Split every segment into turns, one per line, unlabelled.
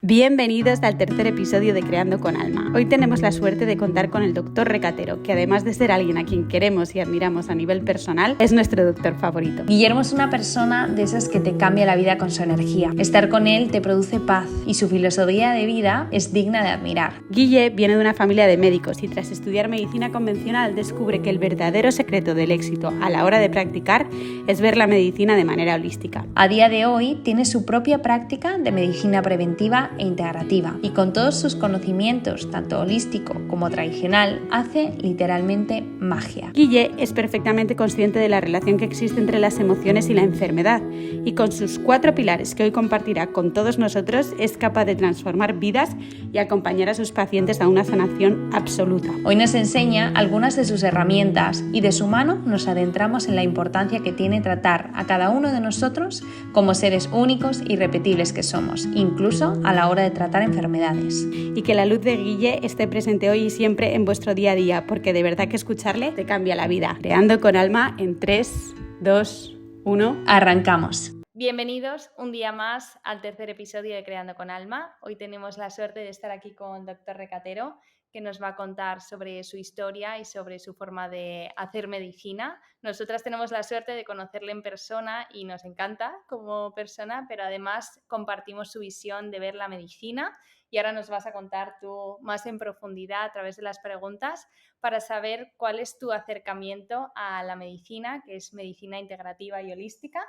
Bienvenidos al tercer episodio de Creando con Alma. Hoy tenemos la suerte de contar con el doctor Recatero, que además de ser alguien a quien queremos y admiramos a nivel personal, es nuestro doctor favorito.
Guillermo es una persona de esas que te cambia la vida con su energía. Estar con él te produce paz y su filosofía de vida es digna de admirar.
Guille viene de una familia de médicos y tras estudiar medicina convencional descubre que el verdadero secreto del éxito a la hora de practicar es ver la medicina de manera holística.
A día de hoy tiene su propia práctica de medicina preventiva e integrativa y con todos sus conocimientos, tanto holístico como tradicional, hace literalmente magia.
Guille es perfectamente consciente de la relación que existe entre las emociones y la enfermedad y con sus 4 pilares que hoy compartirá con todos nosotros es capaz de transformar vidas y acompañar a sus pacientes a una sanación absoluta.
Hoy nos enseña algunas de sus herramientas y de su mano nos adentramos en la importancia que tiene tratar a cada uno de nosotros como seres únicos y irrepetibles que somos, incluso a la hora de tratar enfermedades.
Y que la luz de Guille esté presente hoy y siempre en vuestro día a día, porque de verdad que escucharle te cambia la vida. Creando con Alma en 3, 2, 1.
Arrancamos.
Bienvenidos un día más al tercer episodio de Creando con Alma. Hoy tenemos la suerte de estar aquí con Dr. Recatero, que nos va a contar sobre su historia y sobre su forma de hacer medicina. Nosotras tenemos la suerte de conocerle en persona y nos encanta como persona, pero además compartimos su visión de ver la medicina y ahora nos vas a contar tú más en profundidad a través de las preguntas para saber cuál es tu acercamiento a la medicina, que es medicina integrativa y holística.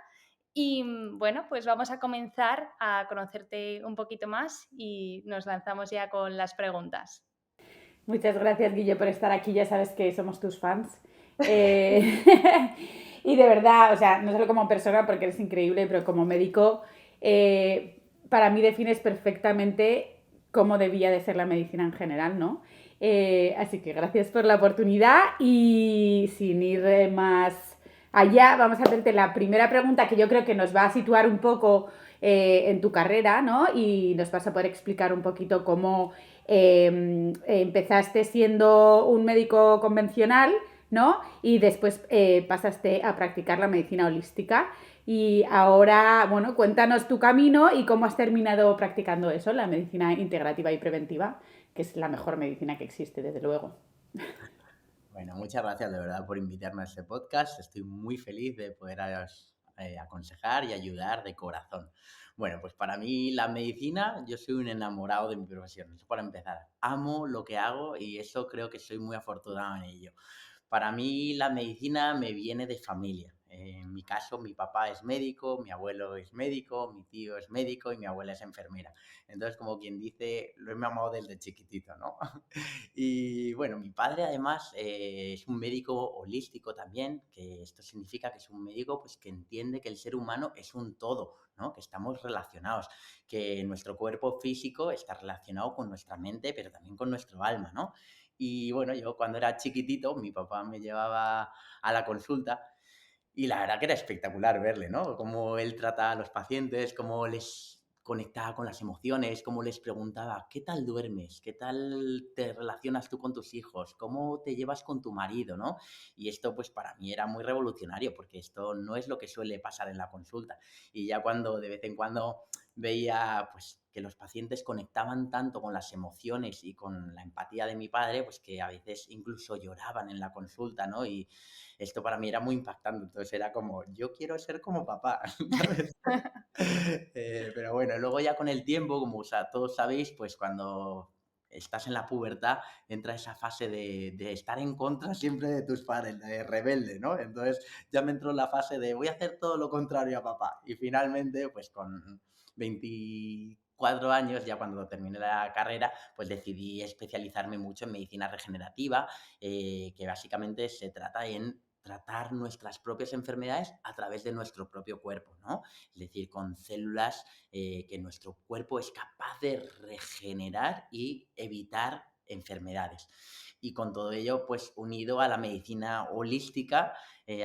Y bueno, pues vamos a comenzar a conocerte un poquito más y nos lanzamos ya con las preguntas.
Muchas gracias, Guille, por estar aquí. Ya sabes que somos tus fans. Y de verdad, o sea, no solo como persona, porque eres increíble, pero como médico, para mí defines perfectamente cómo debía de ser la medicina en general, ¿no? Así que gracias por la oportunidad y sin ir más allá, vamos a hacerte la primera pregunta que yo creo que nos va a situar un poco en tu carrera, ¿no? Y nos vas a poder explicar un poquito cómo empezaste siendo un médico convencional, ¿no? Y después pasaste a practicar la medicina holística. Y ahora, bueno, cuéntanos tu camino y cómo has terminado practicando eso, la medicina integrativa y preventiva, que es la mejor medicina que existe, desde luego.
Bueno, muchas gracias de verdad por invitarme a este podcast. Estoy muy feliz de poder aconsejar y ayudar de corazón. Bueno, pues para mí la medicina, yo soy un enamorado de mi profesión. Eso para empezar. Amo lo que hago y eso creo que soy muy afortunado en ello. Para mí la medicina me viene de familia. En mi caso, mi papá es médico, mi abuelo es médico, mi tío es médico y mi abuela es enfermera. Entonces, como quien dice, lo he mamado desde chiquitito, ¿no? Y bueno, mi padre además es un médico holístico también, que esto significa que es un médico pues, que entiende que el ser humano es un todo, ¿no? Que estamos relacionados, que nuestro cuerpo físico está relacionado con nuestra mente, pero también con nuestro alma, ¿no? Y bueno, yo cuando era chiquitito, mi papá me llevaba a la consulta y la verdad que era espectacular verle, ¿no? Cómo él trataba a los pacientes, cómo les conectaba con las emociones, cómo les preguntaba, ¿qué tal duermes? ¿Qué tal te relacionas tú con tus hijos? ¿Cómo te llevas con tu marido, no? Y esto pues para mí era muy revolucionario porque esto no es lo que suele pasar en la consulta. Y ya cuando de vez en cuando veía pues que los pacientes conectaban tanto con las emociones y con la empatía de mi padre, pues que a veces incluso lloraban en la consulta, ¿no? Y esto para mí era muy impactante, entonces era como, yo quiero ser como papá, ¿sabes? Pero bueno, luego ya con el tiempo, como todos sabéis, pues cuando estás en la pubertad, entra esa fase de estar en contra siempre de tus padres, de rebelde, ¿no? Entonces ya me entró la fase de voy a hacer todo lo contrario a papá. Y finalmente, pues con 24 años, ya cuando terminé la carrera, pues decidí especializarme mucho en medicina regenerativa, que básicamente se trata en tratar nuestras propias enfermedades a través de nuestro propio cuerpo, ¿no? Es decir, con células que nuestro cuerpo es capaz de regenerar y evitar enfermedades. Y con todo ello, pues unido a la medicina holística,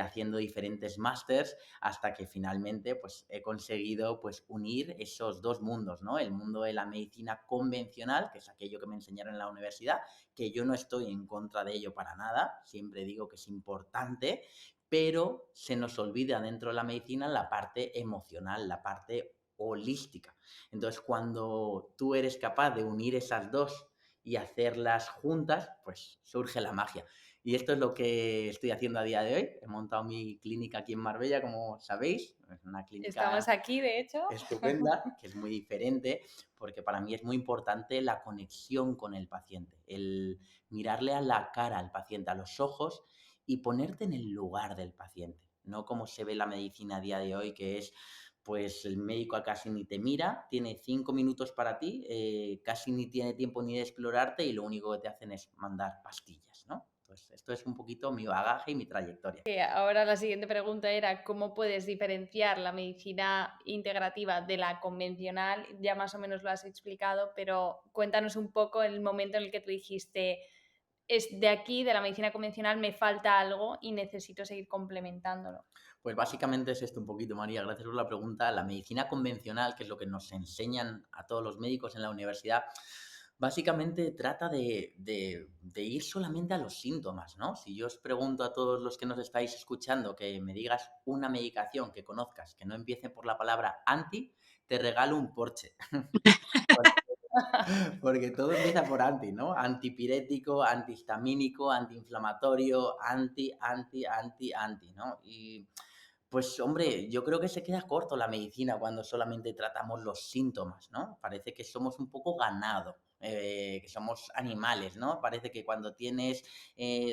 haciendo diferentes másters, hasta que finalmente pues, he conseguido pues, unir esos dos mundos, ¿no? El mundo de la medicina convencional, que es aquello que me enseñaron en la universidad, que yo no estoy en contra de ello para nada, siempre digo que es importante, pero se nos olvida dentro de la medicina la parte emocional, la parte holística. Entonces, cuando tú eres capaz de unir esas dos y hacerlas juntas, pues surge la magia. Y esto es lo que estoy haciendo a día de hoy. He montado mi clínica aquí en Marbella, como sabéis. Es una
Estamos
clínica
aquí, de hecho.
estupenda, que es muy diferente, porque para mí es muy importante la conexión con el paciente, el mirarle a la cara al paciente, a los ojos y ponerte en el lugar del paciente, no como se ve la medicina a día de hoy, que es, pues el médico casi ni te mira, tiene 5 minutos para ti, casi ni tiene tiempo ni de explorarte y lo único que te hacen es mandar pastillas, ¿no? Entonces, esto es un poquito mi bagaje y mi trayectoria.
Ahora la siguiente pregunta era ¿cómo puedes diferenciar la medicina integrativa de la convencional? Ya más o menos lo has explicado, pero cuéntanos un poco el momento en el que tú dijiste es de aquí, de la medicina convencional, me falta algo y necesito seguir complementándolo.
Pues básicamente es esto un poquito, María, gracias por la pregunta. La medicina convencional, que es lo que nos enseñan a todos los médicos en la universidad, básicamente trata de ir solamente a los síntomas, ¿no? Si yo os pregunto a todos los que nos estáis escuchando que me digas una medicación que conozcas que no empiece por la palabra anti, te regalo un Porsche. Porque todo empieza por anti, ¿no? Antipirético, antihistamínico, antiinflamatorio, anti, ¿no? Y pues hombre, yo creo que se queda corto la medicina cuando solamente tratamos los síntomas, ¿no? Parece que somos un poco ganado, que somos animales, ¿no? Parece que cuando tienes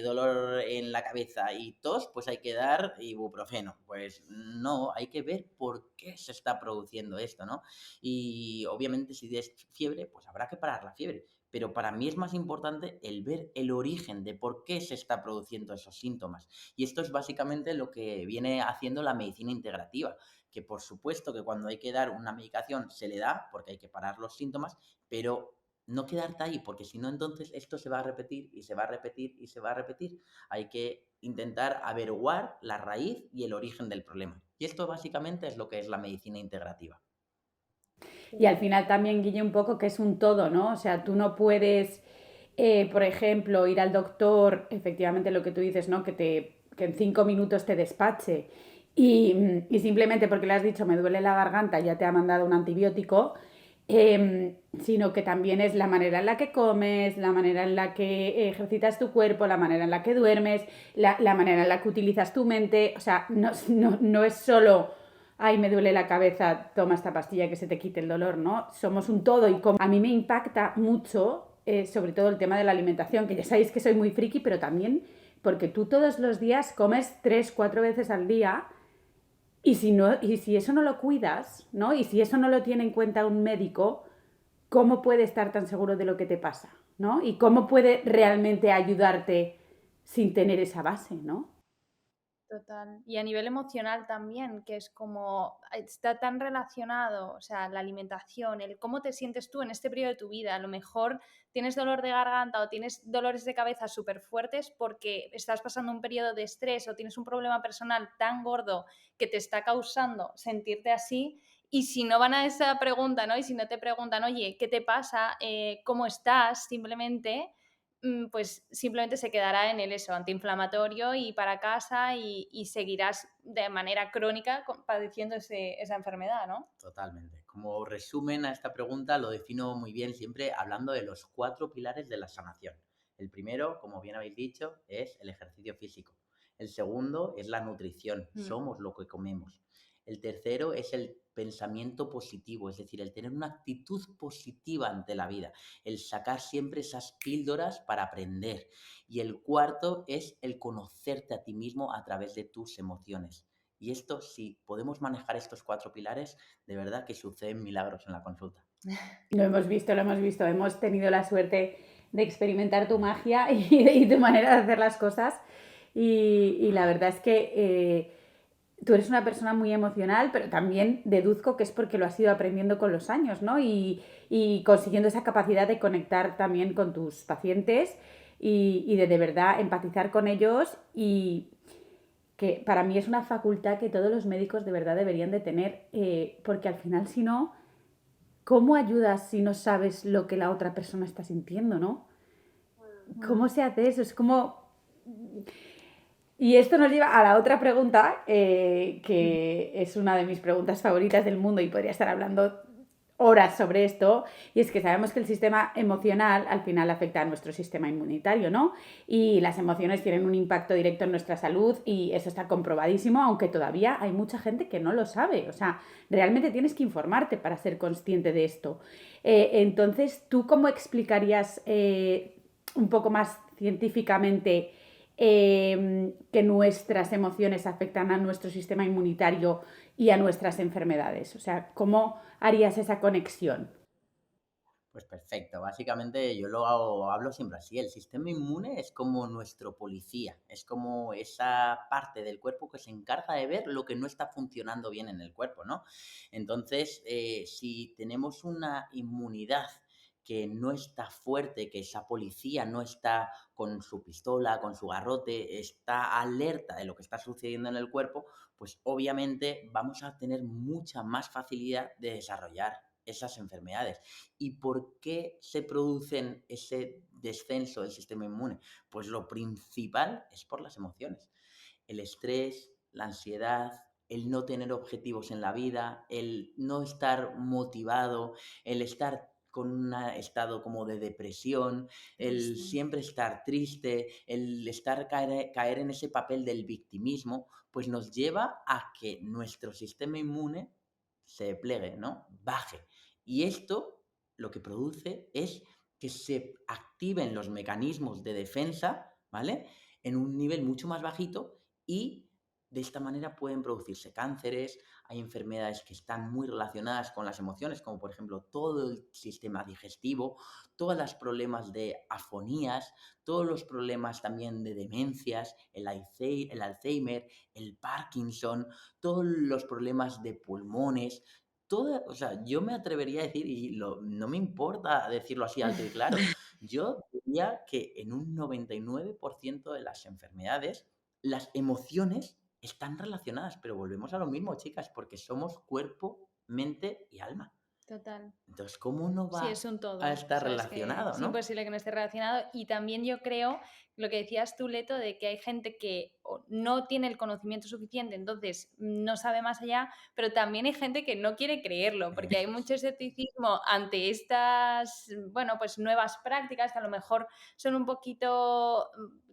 dolor en la cabeza y tos, pues hay que dar ibuprofeno. Pues no, hay que ver por qué se está produciendo esto, ¿no? Y obviamente si tienes fiebre, pues habrá que parar la fiebre. Pero para mí es más importante el ver el origen de por qué se está produciendo esos síntomas. Y esto es básicamente lo que viene haciendo la medicina integrativa, que por supuesto que cuando hay que dar una medicación se le da porque hay que parar los síntomas, pero no quedarte ahí, porque si no entonces esto se va a repetir y se va a repetir y se va a repetir. Hay que intentar averiguar la raíz y el origen del problema. Y esto básicamente es lo que es la medicina integrativa.
Y al final también, Guille, un poco que es un todo, ¿no? O sea, tú no puedes, por ejemplo, ir al doctor, efectivamente lo que tú dices, ¿no? Que en 5 minutos te despache y simplemente porque le has dicho me duele la garganta ya te ha mandado un antibiótico, sino que también es la manera en la que comes, la manera en la que ejercitas tu cuerpo, la manera en la que duermes, la manera en la que utilizas tu mente. O sea, no es solo ay, me duele la cabeza, toma esta pastilla que se te quite el dolor, ¿no? Somos un todo y como a mí me impacta mucho, sobre todo el tema de la alimentación, que ya sabéis que soy muy friki, pero también porque tú todos los días comes 3, 4 veces al día y si eso no lo cuidas, ¿no? Y si eso no lo tiene en cuenta un médico, ¿cómo puede estar tan seguro de lo que te pasa, ¿no? Y cómo puede realmente ayudarte sin tener esa base, ¿no?
Total. Y a nivel emocional también, que es como está tan relacionado, o sea, la alimentación, el cómo te sientes tú en este periodo de tu vida. A lo mejor tienes dolor de garganta o tienes dolores de cabeza súper fuertes porque estás pasando un periodo de estrés o tienes un problema personal tan gordo que te está causando sentirte así. Y si no van a esa pregunta, ¿no? Y si no te preguntan, oye, ¿qué te pasa? ¿Cómo estás? Simplemente pues simplemente se quedará en el eso, antiinflamatorio y para casa y seguirás de manera crónica padeciendo esa enfermedad, ¿no?
Totalmente. Como resumen a esta pregunta, lo defino muy bien siempre hablando de los 4 pilares de la sanación. El primero, como bien habéis dicho, es el ejercicio físico. El segundo es la nutrición, somos lo que comemos. El tercero es el pensamiento positivo, es decir, el tener una actitud positiva ante la vida, el sacar siempre esas píldoras para aprender. Y el cuarto es el conocerte a ti mismo a través de tus emociones. Y esto, si podemos manejar estos 4 pilares, de verdad que suceden milagros en la consulta.
Lo hemos visto, lo hemos visto. Hemos tenido la suerte de experimentar tu magia y tu manera de hacer las cosas. Y la verdad es que tú eres una persona muy emocional, pero también deduzco que es porque lo has ido aprendiendo con los años, ¿no? Y consiguiendo esa capacidad de conectar también con tus pacientes y de verdad empatizar con ellos y que para mí es una facultad que todos los médicos de verdad deberían de tener, porque al final si no, ¿cómo ayudas si no sabes lo que la otra persona está sintiendo, ¿no? ¿Cómo se hace eso? Es como... Y esto nos lleva a la otra pregunta, que es una de mis preguntas favoritas del mundo y podría estar hablando horas sobre esto, y es que sabemos que el sistema emocional al final afecta a nuestro sistema inmunitario, ¿no? Y las emociones tienen un impacto directo en nuestra salud y eso está comprobadísimo, aunque todavía hay mucha gente que no lo sabe. O sea, realmente tienes que informarte para ser consciente de esto. Entonces, ¿tú cómo explicarías un poco más científicamente que nuestras emociones afectan a nuestro sistema inmunitario y a nuestras enfermedades? O sea, ¿cómo harías esa conexión?
Pues perfecto, básicamente yo hablo siempre así, el sistema inmune es como nuestro policía, es como esa parte del cuerpo que se encarga de ver lo que no está funcionando bien en el cuerpo, ¿no? Entonces, si tenemos una inmunidad que no está fuerte, que esa policía no está con su pistola, con su garrote, está alerta de lo que está sucediendo en el cuerpo, pues obviamente vamos a tener mucha más facilidad de desarrollar esas enfermedades. ¿Y por qué se producen ese descenso del sistema inmune? Pues lo principal es por las emociones. El estrés, la ansiedad, el no tener objetivos en la vida, el no estar motivado, el estar con un estado como de depresión, el
Triste.
siempre estar triste, el caer en ese papel del victimismo, pues nos lleva a que nuestro sistema inmune se plegue, ¿no? Baje. Y esto lo que produce es que se activen los mecanismos de defensa, ¿vale? En un nivel mucho más bajito y de esta manera pueden producirse cánceres, hay enfermedades que están muy relacionadas con las emociones, como por ejemplo todo el sistema digestivo, todos los problemas de afonías, todos los problemas también de demencias, el Alzheimer, el Parkinson, todos los problemas de pulmones, o sea, yo me atrevería a decir, no me importa decirlo así alto y claro, yo diría que en un 99% de las enfermedades, las emociones están relacionadas, pero volvemos a lo mismo, chicas, porque somos cuerpo, mente y alma.
Total.
Entonces, ¿cómo no
Sí, es
va
un
a
todo. O
estar
sea, es que
relacionado,
es
no?
imposible que no esté relacionado. Y también yo creo, lo que decías tú, Leto, de que hay gente que no tiene el conocimiento suficiente, entonces no sabe más allá, pero también hay gente que no quiere creerlo, porque hay mucho escepticismo ante estas, bueno, pues nuevas prácticas que a lo mejor son un poquito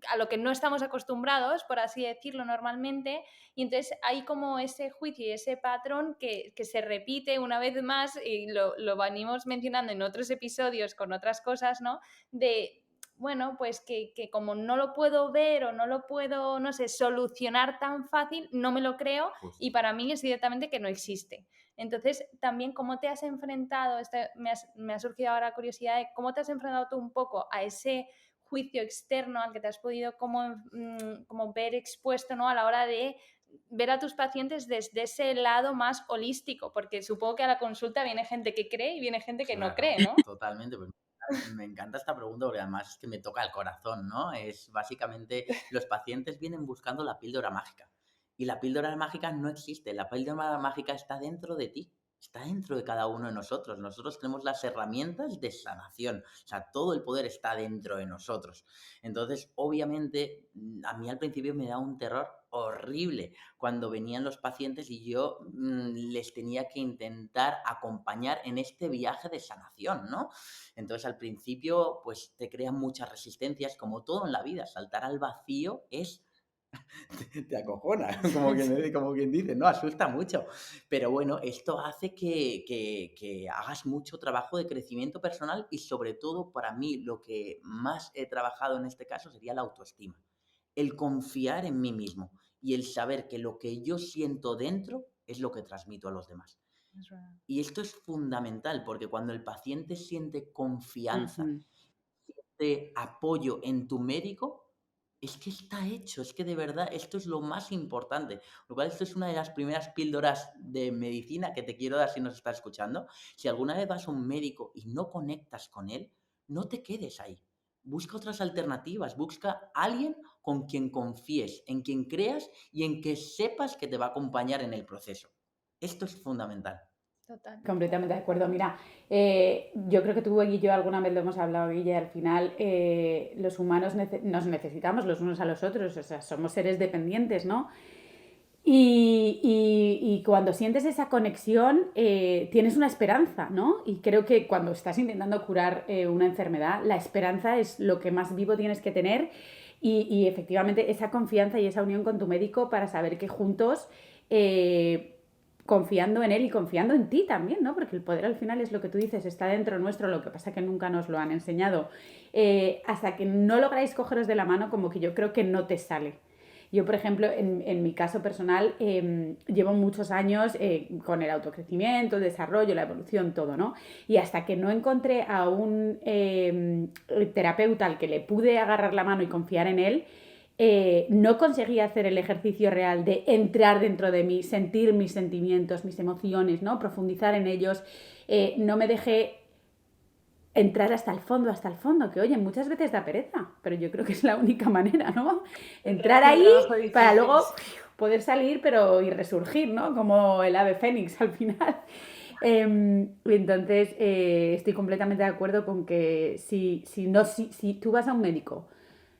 a lo que no estamos acostumbrados, por así decirlo, normalmente. Y entonces hay como ese juicio y ese patrón que se repite una vez más y lo venimos mencionando en otros episodios con otras cosas, ¿no? De, bueno, pues que como no lo puedo ver o no lo puedo, no sé, solucionar tan fácil, no me lo creo y
Justo.
para mí es directamente que no existe. Entonces, también cómo te has enfrentado, me ha surgido ahora curiosidad de cómo te has enfrentado tú un poco a ese juicio externo al que te has podido como ver expuesto, ¿no? A la hora de ver a tus pacientes desde ese lado más holístico, porque supongo que a la consulta viene gente que cree y viene gente que no
Claro,
cree, ¿no?
totalmente. Pues me encanta esta pregunta porque además es que me toca el corazón, ¿no? Es básicamente, los pacientes vienen buscando la píldora mágica y la píldora mágica no existe, la píldora mágica está dentro de ti, está dentro de cada uno de nosotros. Nosotros tenemos las herramientas de sanación, o sea, todo el poder está dentro de nosotros. Entonces, obviamente, a mí al principio me da un terror horrible cuando venían los pacientes y yo les tenía que intentar acompañar en este viaje de sanación, ¿no? Entonces al principio pues te crean muchas resistencias, como todo en la vida, saltar al vacío es te acojona, como quien dice, ¿no? Asusta mucho. Pero bueno, esto hace que hagas mucho trabajo de crecimiento personal y sobre todo para mí lo que más he trabajado en este caso sería la autoestima. El confiar en mí mismo y el saber que lo que yo siento dentro es lo que transmito a los demás.
Es verdad.
Y esto es fundamental porque cuando el paciente siente confianza,
Ujú.
siente apoyo en tu médico, es que está hecho, es que de verdad esto es lo más importante. Lo cual esto es una de las primeras píldoras de medicina que te quiero dar si nos estás escuchando. Si alguna vez vas a un médico y no conectas con él, no te quedes ahí. Busca otras alternativas, busca a alguien con quien confíes, en quien creas y en que sepas que te va a acompañar en el proceso. Esto es fundamental.
Total.
Completamente de acuerdo. Mira, yo creo que tú y yo alguna vez lo hemos hablado, Guille, al final los humanos nos necesitamos los unos a los otros, o sea, somos seres dependientes, ¿no? Y cuando sientes esa conexión, tienes una esperanza, ¿no? Y creo que cuando estás intentando curar una enfermedad, la esperanza es lo que más vivo tienes que tener y efectivamente esa confianza y esa unión con tu médico para saber que juntos, confiando en él y confiando en ti también, ¿no? Porque el poder al final es lo que tú dices, está dentro nuestro, lo que pasa que nunca nos lo han enseñado. Hasta que no lográis cogeros de la mano, como que yo creo que no te sale. Yo, por ejemplo, en mi caso personal, llevo muchos años con el autocrecimiento, el desarrollo, la evolución, todo, ¿no? Y hasta que no encontré a un terapeuta al que le pude agarrar la mano y confiar en él, no conseguí hacer el ejercicio real de entrar dentro de mí, sentir mis sentimientos, mis emociones, ¿no? Profundizar en ellos. No me dejé entrar hasta el fondo, que oye, muchas veces da pereza, pero yo creo que es la única manera, ¿no? Entrar ahí para luego poder salir, pero y resurgir, ¿no? Como el ave fénix al final. Entonces, estoy completamente de acuerdo con que si tú vas a un médico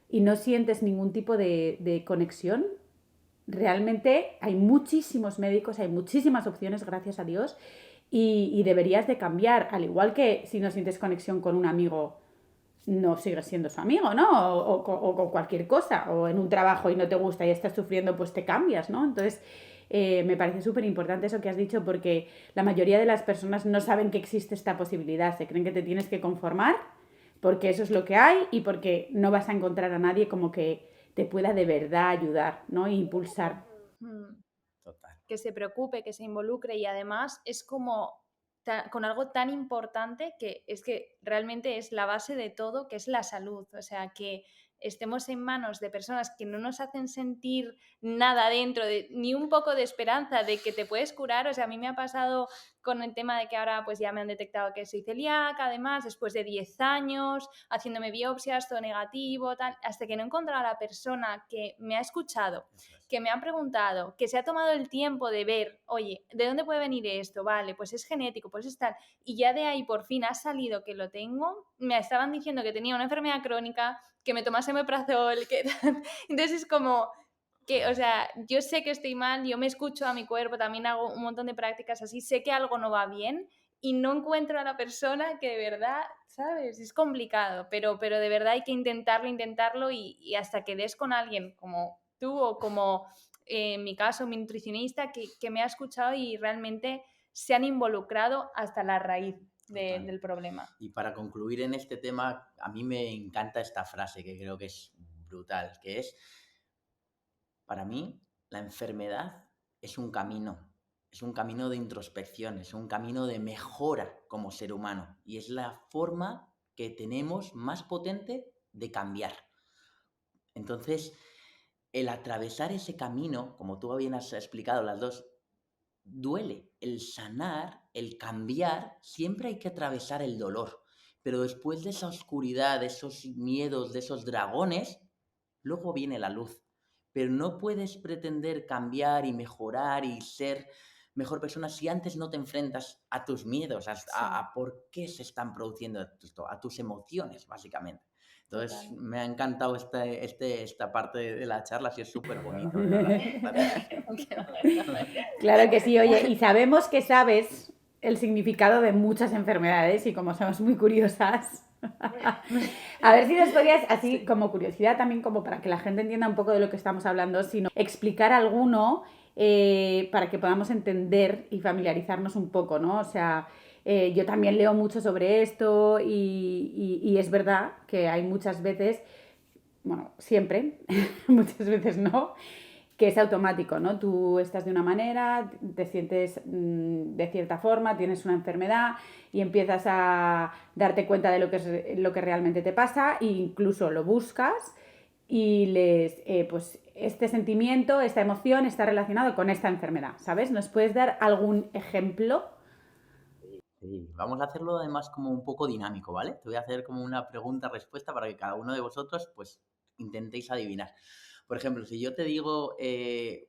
y no sientes ningún tipo de conexión, realmente hay muchísimos médicos, hay muchísimas opciones, gracias a Dios, y deberías de cambiar, al igual que si no sientes conexión con un amigo, no sigues siendo su amigo, ¿no? O con cualquier cosa, o en un trabajo y no te gusta y estás sufriendo, pues te cambias, ¿no? Entonces, me parece súper importante eso que has dicho porque la mayoría de las personas no saben que existe esta posibilidad, se creen que te tienes que conformar porque eso es lo que hay y porque no vas a encontrar a nadie como que te pueda de verdad ayudar, ¿no? E impulsar.
Total.
Que se preocupe, que se involucre y además es como con algo tan importante que es que realmente es la base de todo, que es la salud. O sea, que estemos en manos de personas que no nos hacen sentir nada dentro, ni un poco de esperanza de que te puedes curar. O sea, a mí me ha pasado con el tema de que ahora pues ya me han detectado que soy celíaca, además, después de 10 años, haciéndome biopsias, todo negativo, tal, hasta que no he encontrado a la persona que me ha escuchado, que me han preguntado, que se ha tomado el tiempo de ver, oye, ¿de dónde puede venir esto? Vale, pues es genético, pues es tal. Y ya de ahí por fin ha salido que lo tengo. Me estaban diciendo que tenía una enfermedad crónica, que me tomase omeprazol, que... Entonces es como que, o sea, yo sé que estoy mal, yo me escucho a mi cuerpo, también hago un montón de prácticas así, sé que algo no va bien y no encuentro a la persona que de verdad, ¿sabes? Es complicado, pero de verdad hay que intentarlo y hasta que des con alguien como tú o como en mi caso mi nutricionista que me ha escuchado y realmente se han involucrado hasta la raíz del problema.
Y para concluir en este tema, a mí me encanta esta frase que creo que es brutal, que es, para mí, la enfermedad es un camino de introspección, es un camino de mejora como ser humano y es la forma que tenemos más potente de cambiar. Entonces, el atravesar ese camino, como tú bien has explicado las dos, duele. El sanar, el cambiar, siempre hay que atravesar el dolor. Pero después de esa oscuridad, de esos miedos, de esos dragones, luego viene la luz. Pero no puedes pretender cambiar y mejorar y ser mejor persona si antes no te enfrentas a tus miedos, a por qué se están produciendo esto, a tus emociones, básicamente. Entonces,
Total.
me ha encantado esta parte de la charla, sí es súper bonito, de verdad.
Claro que sí, oye, y sabemos que sabes el significado de muchas enfermedades y como somos muy curiosas, a ver si nos podrías, así como curiosidad también, como para que la gente entienda un poco de lo que estamos hablando, sino explicar alguno para que podamos entender y familiarizarnos un poco, ¿no? O sea, yo también leo mucho sobre esto y es verdad que hay muchas veces, bueno, siempre, muchas veces no, que es automático, ¿no? Tú estás de una manera, te sientes de cierta forma, tienes una enfermedad y empiezas a darte cuenta de lo que realmente te pasa e incluso lo buscas y pues este sentimiento, esta emoción está relacionado con esta enfermedad, ¿sabes? ¿Nos puedes dar algún ejemplo?
Sí, vamos a hacerlo además como un poco dinámico, ¿vale? Te voy a hacer como una pregunta-respuesta para que cada uno de vosotros pues intentéis adivinar. Por ejemplo, si yo te digo,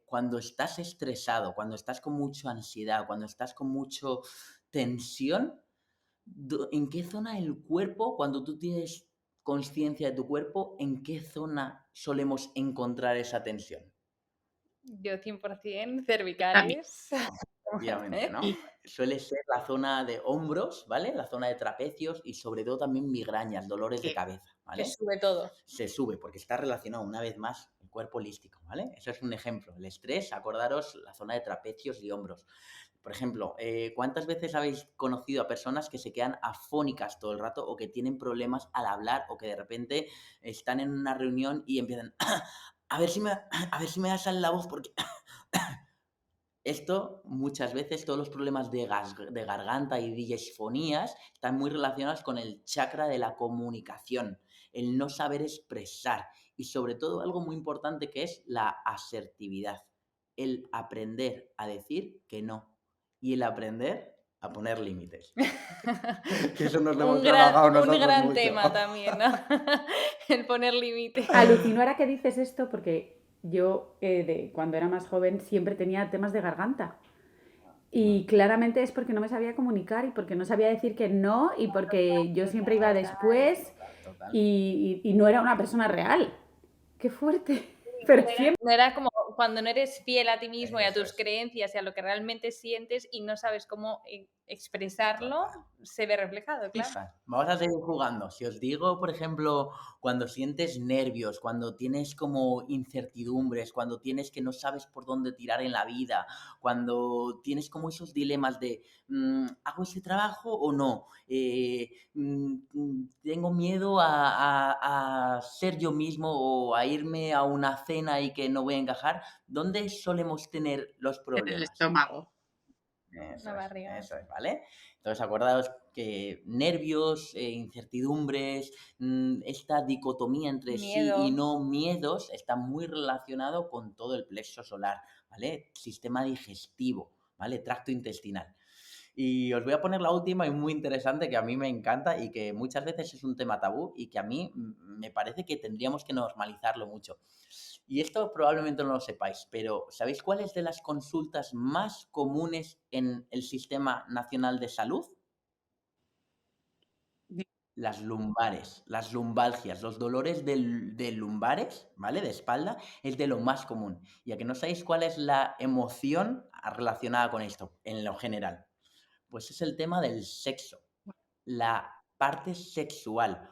cuando estás estresado, cuando estás con mucha ansiedad, cuando estás con mucha tensión, ¿en qué zona del cuerpo, cuando tú tienes conciencia de tu cuerpo, en qué zona solemos encontrar esa tensión?
Yo 100%
También.
cervicales.
Obviamente, ¿no?
Y
Suele ser la zona de hombros, ¿vale? La zona de trapecios y sobre todo también migrañas, dolores de
que
cabeza,
Que
¿vale?
sube todo.
Se sube porque está relacionado una vez más el cuerpo holístico, ¿vale? Eso es un ejemplo. El estrés, acordaros, la zona de trapecios y hombros. Por ejemplo, ¿cuántas veces habéis conocido a personas que se quedan afónicas todo el rato o que tienen problemas al hablar o que de repente están en una reunión y empiezan a ver si me das la voz porque esto muchas veces, todos los problemas de garganta y disfonías están muy relacionados con el chakra de la comunicación, el no saber expresar y sobre todo algo muy importante que es la asertividad, el aprender a decir que no y el aprender a poner límites. Que eso nos lo hemos trabajado
Un
nosotros
gran
mucho.
tema también, ¿no? El poner límites.
alucino ahora que dices esto porque yo cuando era más joven siempre tenía temas de garganta. Y claramente es porque no me sabía comunicar y porque no sabía decir que no y porque yo siempre iba después
Total.
y no era una persona real. ¡Qué fuerte! Pero siempre...
No era como cuando no eres fiel a ti mismo y a
Eso
tus
es.
creencias y a lo que realmente sientes y no sabes cómo expresarlo, se ve reflejado, claro.
Fija, vamos a seguir jugando. Si os digo, por ejemplo, cuando sientes nervios, cuando tienes como incertidumbres, cuando tienes que no sabes por dónde tirar en la vida, cuando tienes como esos dilemas de ¿hago ese trabajo o no? Tengo miedo a ser yo mismo o a irme a una cena y que no voy a encajar. ¿Dónde solemos tener los
En el
problemas?
estómago.
La barriga.
Eso es, ¿vale? Entonces, acordaos que nervios, incertidumbres, esta dicotomía entre sí y
Miedo.
no miedos está muy relacionado con todo el plexo solar, ¿vale? Sistema digestivo, ¿vale? Tracto intestinal. Y os voy a poner la última y muy interesante que a mí me encanta y que muchas veces es un tema tabú y que a mí me parece que tendríamos que normalizarlo mucho. Y esto probablemente no lo sepáis, pero ¿sabéis cuáles de las consultas más comunes en el Sistema Nacional de Salud? Las lumbares, las lumbalgias, los dolores de lumbares, ¿vale? De espalda, es de lo más común. Y a que no sabéis cuál es la emoción relacionada con esto, en lo general. Pues es el tema del sexo, la parte sexual.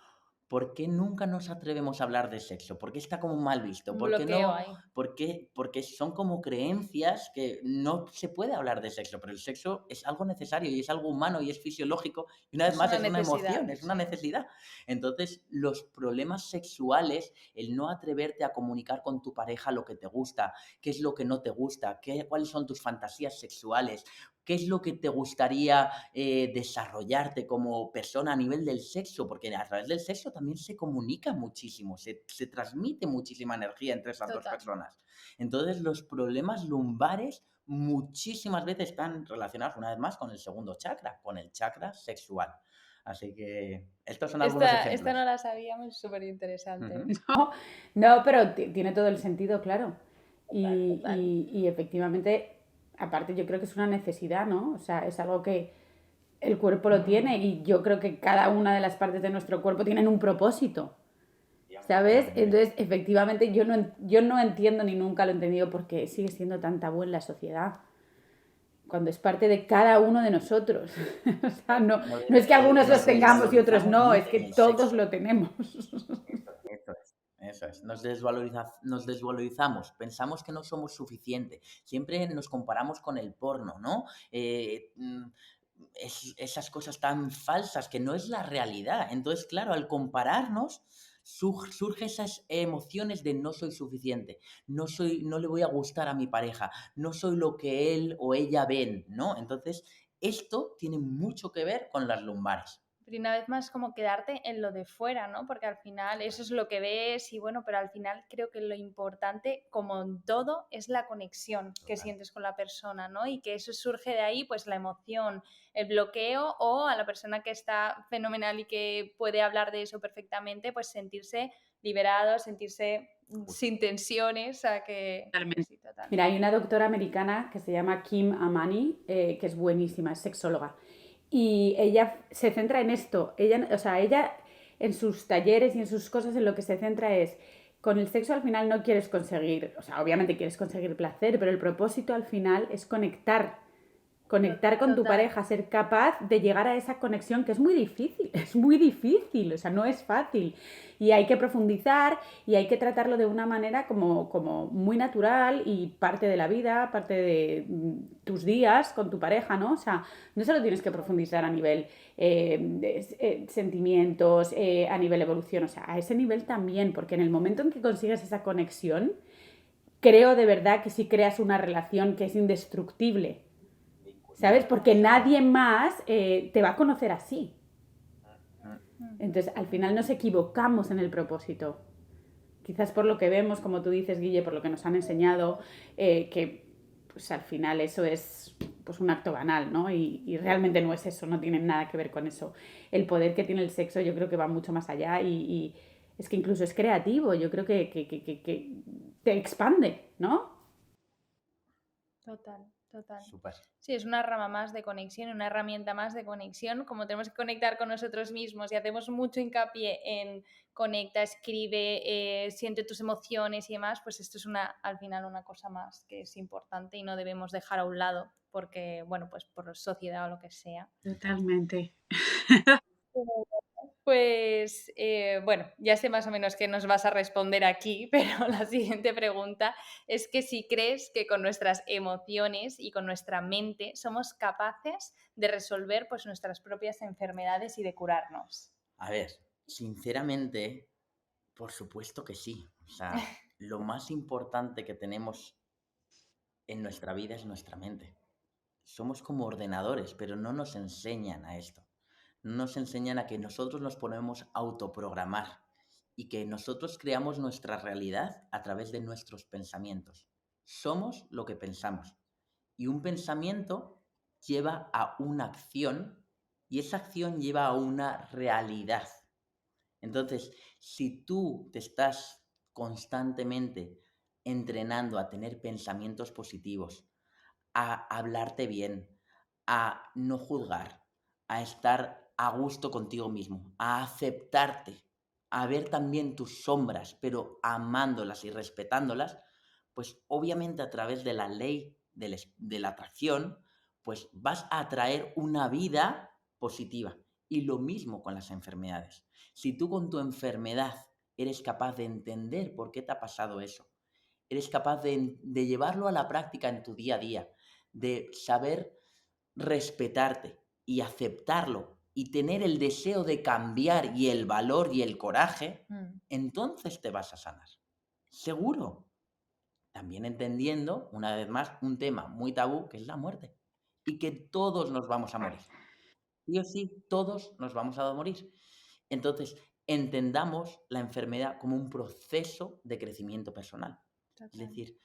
¿Por qué nunca nos atrevemos a hablar de sexo? ¿Por qué está como mal visto?
Un
¿Por qué
bloqueo
no?
ahí.
Porque son como creencias que no se puede hablar de sexo, pero el sexo es algo necesario y es algo humano y es fisiológico y una vez
Es
más
una
es una
necesidad,
emoción, es una
sí.
necesidad. Entonces, los problemas sexuales, el no atreverte a comunicar con tu pareja lo que te gusta, qué es lo que no te gusta, cuáles son tus fantasías sexuales, qué es lo que te gustaría desarrollarte como persona a nivel del sexo, porque a través del sexo también se comunica muchísimo, se transmite muchísima energía entre esas dos
Total.
personas. Entonces, los problemas lumbares muchísimas veces están relacionados, una vez más, con el segundo chakra, con el chakra sexual. Así que estos son algunos ejemplos.
Esta no la sabíamos, súper interesante.
No, pero tiene todo el sentido, claro.
Total.
Y efectivamente, aparte yo creo que es una necesidad, ¿no? O sea, es algo que el cuerpo lo tiene y yo creo que cada una de las partes de nuestro cuerpo tienen un propósito, ¿sabes? Entonces, efectivamente, yo no entiendo ni nunca lo he entendido porque sigue siendo tan tabú en la sociedad. Cuando es parte de cada uno de nosotros. O sea, no es que algunos los tengamos y otros no, es que todos lo tenemos.
Eso es. Nos desvalorizamos, pensamos que no somos suficientes. Siempre nos comparamos con el porno, ¿no? Esas cosas tan falsas que no es la realidad. Entonces, claro, al compararnos surge esas emociones de no soy suficiente, no le voy a gustar a mi pareja, no soy lo que él o ella ven, ¿no? Entonces, esto tiene mucho que ver con las lumbares.
Pero una vez más como quedarte en lo de fuera, ¿no? Porque al final eso es lo que ves y bueno, pero al final creo que lo importante, como en todo, es la conexión que sientes con la persona, ¿no? Y que eso surge de ahí, pues la emoción, el bloqueo, o a la persona que está fenomenal y que puede hablar de eso perfectamente, pues sentirse liberado, sentirse sin tensiones, o sea que...
Totalmente.
Sí, total.
Mira, hay una doctora americana que se llama Kim Amani, que es buenísima, es sexóloga. Y ella se centra en esto. Ella en sus talleres y en sus cosas en lo que se centra es, con el sexo al final no quieres conseguir, o sea, obviamente quieres conseguir placer, pero el propósito al final es conectar con tu pareja, ser capaz de llegar a esa conexión que es muy difícil, o sea, no es fácil. Y hay que profundizar y hay que tratarlo de una manera como muy natural y parte de la vida, parte de tus días con tu pareja, ¿no? O sea, no solo tienes que profundizar a nivel sentimientos, a nivel evolución, o sea, a ese nivel también, porque en el momento en que consigues esa conexión, creo de verdad que sí creas una relación que es indestructible. ¿Sabes? Porque nadie más te va a conocer así. Entonces, al final nos equivocamos en el propósito. Quizás por lo que vemos, como tú dices, Guille, por lo que nos han enseñado, que pues, al final eso es pues, un acto banal, ¿no? Y realmente no es eso, no tiene nada que ver con eso. El poder que tiene el sexo yo creo que va mucho más allá y es que incluso es creativo, yo creo que te expande, ¿no?
Total.
Súper.
Sí, es una rama más de conexión, una herramienta más de conexión. Como tenemos que conectar con nosotros mismos y hacemos mucho hincapié en conecta, escribe, siente tus emociones y demás, pues esto es al final una cosa más que es importante y no debemos dejar a un lado porque, bueno, pues por sociedad o lo que sea.
Totalmente.
Pues bueno, ya sé más o menos qué nos vas a responder aquí, pero la siguiente pregunta es que si crees que con nuestras emociones y con nuestra mente somos capaces de resolver pues nuestras propias enfermedades y de curarnos.
A ver, sinceramente, por supuesto que sí. O sea, lo más importante que tenemos en nuestra vida es nuestra mente. Somos como ordenadores, pero no nos enseñan a esto. No nos enseñan a que nosotros nos ponemos a autoprogramar y que nosotros creamos nuestra realidad a través de nuestros pensamientos. Somos lo que pensamos. Y un pensamiento lleva a una acción y esa acción lleva a una realidad. Entonces, si tú te estás constantemente entrenando a tener pensamientos positivos, a hablarte bien, a no juzgar, a estar a gusto contigo mismo, a aceptarte, a ver también tus sombras, pero amándolas y respetándolas, pues obviamente a través de la ley de la atracción, pues vas a atraer una vida positiva. Y lo mismo con las enfermedades. Si tú con tu enfermedad eres capaz de entender por qué te ha pasado eso, eres capaz de llevarlo a la práctica en tu día a día, de saber respetarte y aceptarlo y tener el deseo de cambiar y el valor y el coraje, entonces te vas a sanar. Seguro. También entendiendo, una vez más, un tema muy tabú que es la muerte y que todos nos vamos a morir. Sí o sí, todos nos vamos a morir. Entonces, entendamos la enfermedad como un proceso de crecimiento personal. Es decir,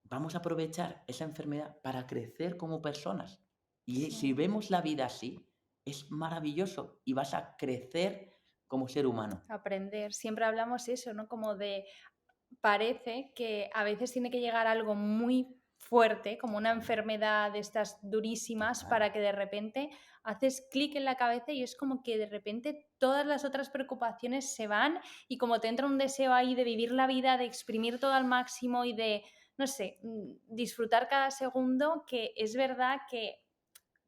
vamos a aprovechar esa enfermedad para crecer como personas. Y si vemos la vida así, es maravilloso y vas a crecer como ser humano.
Aprender. Siempre hablamos eso, ¿no? Como de, parece que a veces tiene que llegar algo muy fuerte, como una enfermedad de estas durísimas, para que de repente haces clic en la cabeza y es como que de repente todas las otras preocupaciones se van y como te entra un deseo ahí de vivir la vida, de exprimir todo al máximo y de, no sé, disfrutar cada segundo, que es verdad que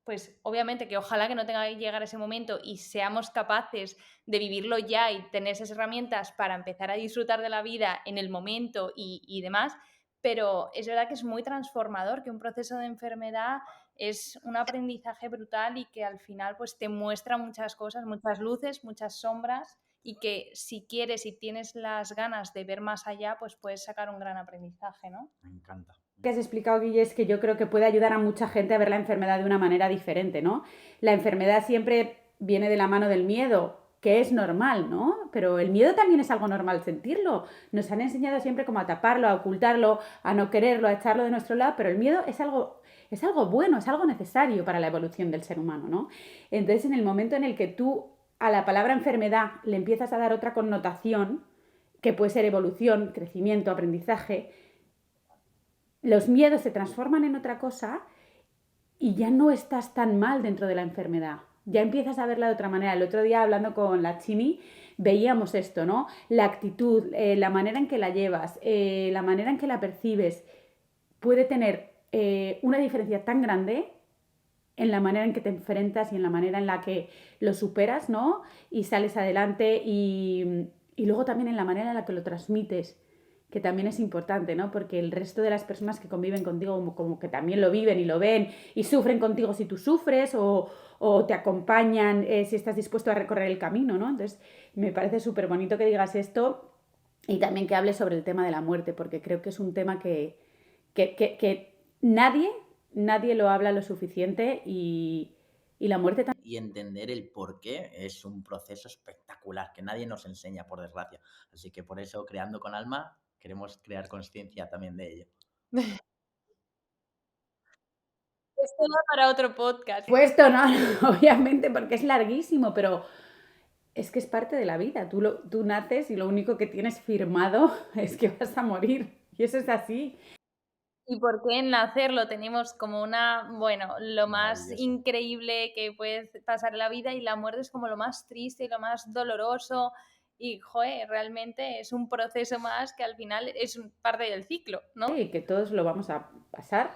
pues obviamente que ojalá que no tenga que llegar ese momento y seamos capaces de vivirlo ya y tener esas herramientas para empezar a disfrutar de la vida en el momento y demás, pero es verdad que es muy transformador, que un proceso de enfermedad es un aprendizaje brutal y que al final pues te muestra muchas cosas, muchas luces, muchas sombras y que si quieres y tienes las ganas de ver más allá, pues puedes sacar un gran aprendizaje, ¿no?
Me encanta.
Que has explicado, Guille, es que yo creo que puede ayudar a mucha gente a ver la enfermedad de una manera diferente, ¿no? La enfermedad siempre viene de la mano del miedo, que es normal, ¿no? Pero el miedo también es algo normal sentirlo. Nos han enseñado siempre como a taparlo, a ocultarlo, a no quererlo, a echarlo de nuestro lado, pero el miedo es algo bueno, es algo necesario para la evolución del ser humano, ¿no? Entonces, en el momento en el que tú a la palabra enfermedad le empiezas a dar otra connotación, que puede ser evolución, crecimiento, aprendizaje, los miedos se transforman en otra cosa y ya no estás tan mal dentro de la enfermedad. Ya empiezas a verla de otra manera. El otro día hablando con la Chini veíamos esto, ¿no? La actitud, la manera en que la llevas, la manera en que la percibes puede tener una diferencia tan grande en la manera en que te enfrentas y en la manera en la que lo superas, ¿no? Y sales adelante y luego también en la manera en la que lo transmites, que también es importante, ¿no? Porque el resto de las personas que conviven contigo como que también lo viven y lo ven y sufren contigo si tú sufres o te acompañan si estás dispuesto a recorrer el camino, ¿no? Entonces, me parece súper bonito que digas esto y también que hables sobre el tema de la muerte, porque creo que es un tema que nadie lo habla lo suficiente y la muerte también.
Y entender el por qué es un proceso espectacular que nadie nos enseña, por desgracia. Así que por eso, Creando con Alma, queremos crear conciencia también de ello.
Esto da para otro podcast.
Puesto, no, obviamente, porque es larguísimo, pero es que es parte de la vida. Tú naces y lo único que tienes firmado es que vas a morir. Y eso es así.
¿Y por qué en nacer lo tenemos como lo más
Maravilloso.
increíble que puede pasar en la vida y la muerte es como lo más triste y lo más doloroso? Y, joder, realmente es un proceso más que al final es parte del ciclo, ¿no?
Y que todos lo vamos a pasar.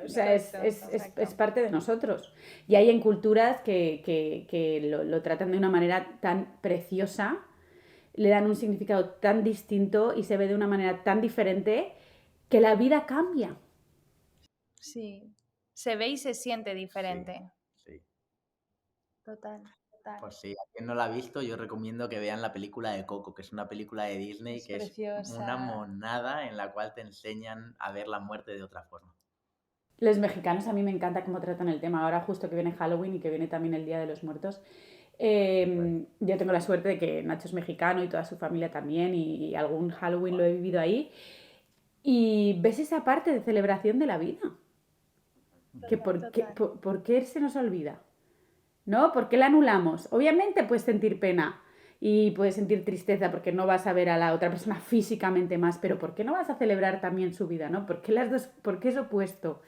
O sea, es parte de nosotros. Y hay en culturas que lo tratan de una manera tan preciosa, le dan un significado tan distinto y se ve de una manera tan diferente que la vida cambia.
Sí, se ve y se siente diferente.
Sí.
Total.
Pues sí, a quien no la ha visto, yo recomiendo que vean la película de Coco, que es una película de Disney
Es
que es
preciosa.
una monada en la cual te enseñan a ver la muerte de otra forma.
Los mexicanos a mí me encanta cómo tratan el tema. Ahora justo que viene Halloween y que viene también el Día de los Muertos. Yo tengo la suerte de que Nacho es mexicano y toda su familia también y algún Halloween lo he vivido ahí. Y ves esa parte de celebración de la vida. Que por qué se nos olvida? ¿No? ¿Por qué la anulamos? Obviamente puedes sentir pena y puedes sentir tristeza porque no vas a ver a la otra persona físicamente más, pero ¿por qué no vas a celebrar también su vida, ¿no? ¿Por qué las dos, por qué es opuesto?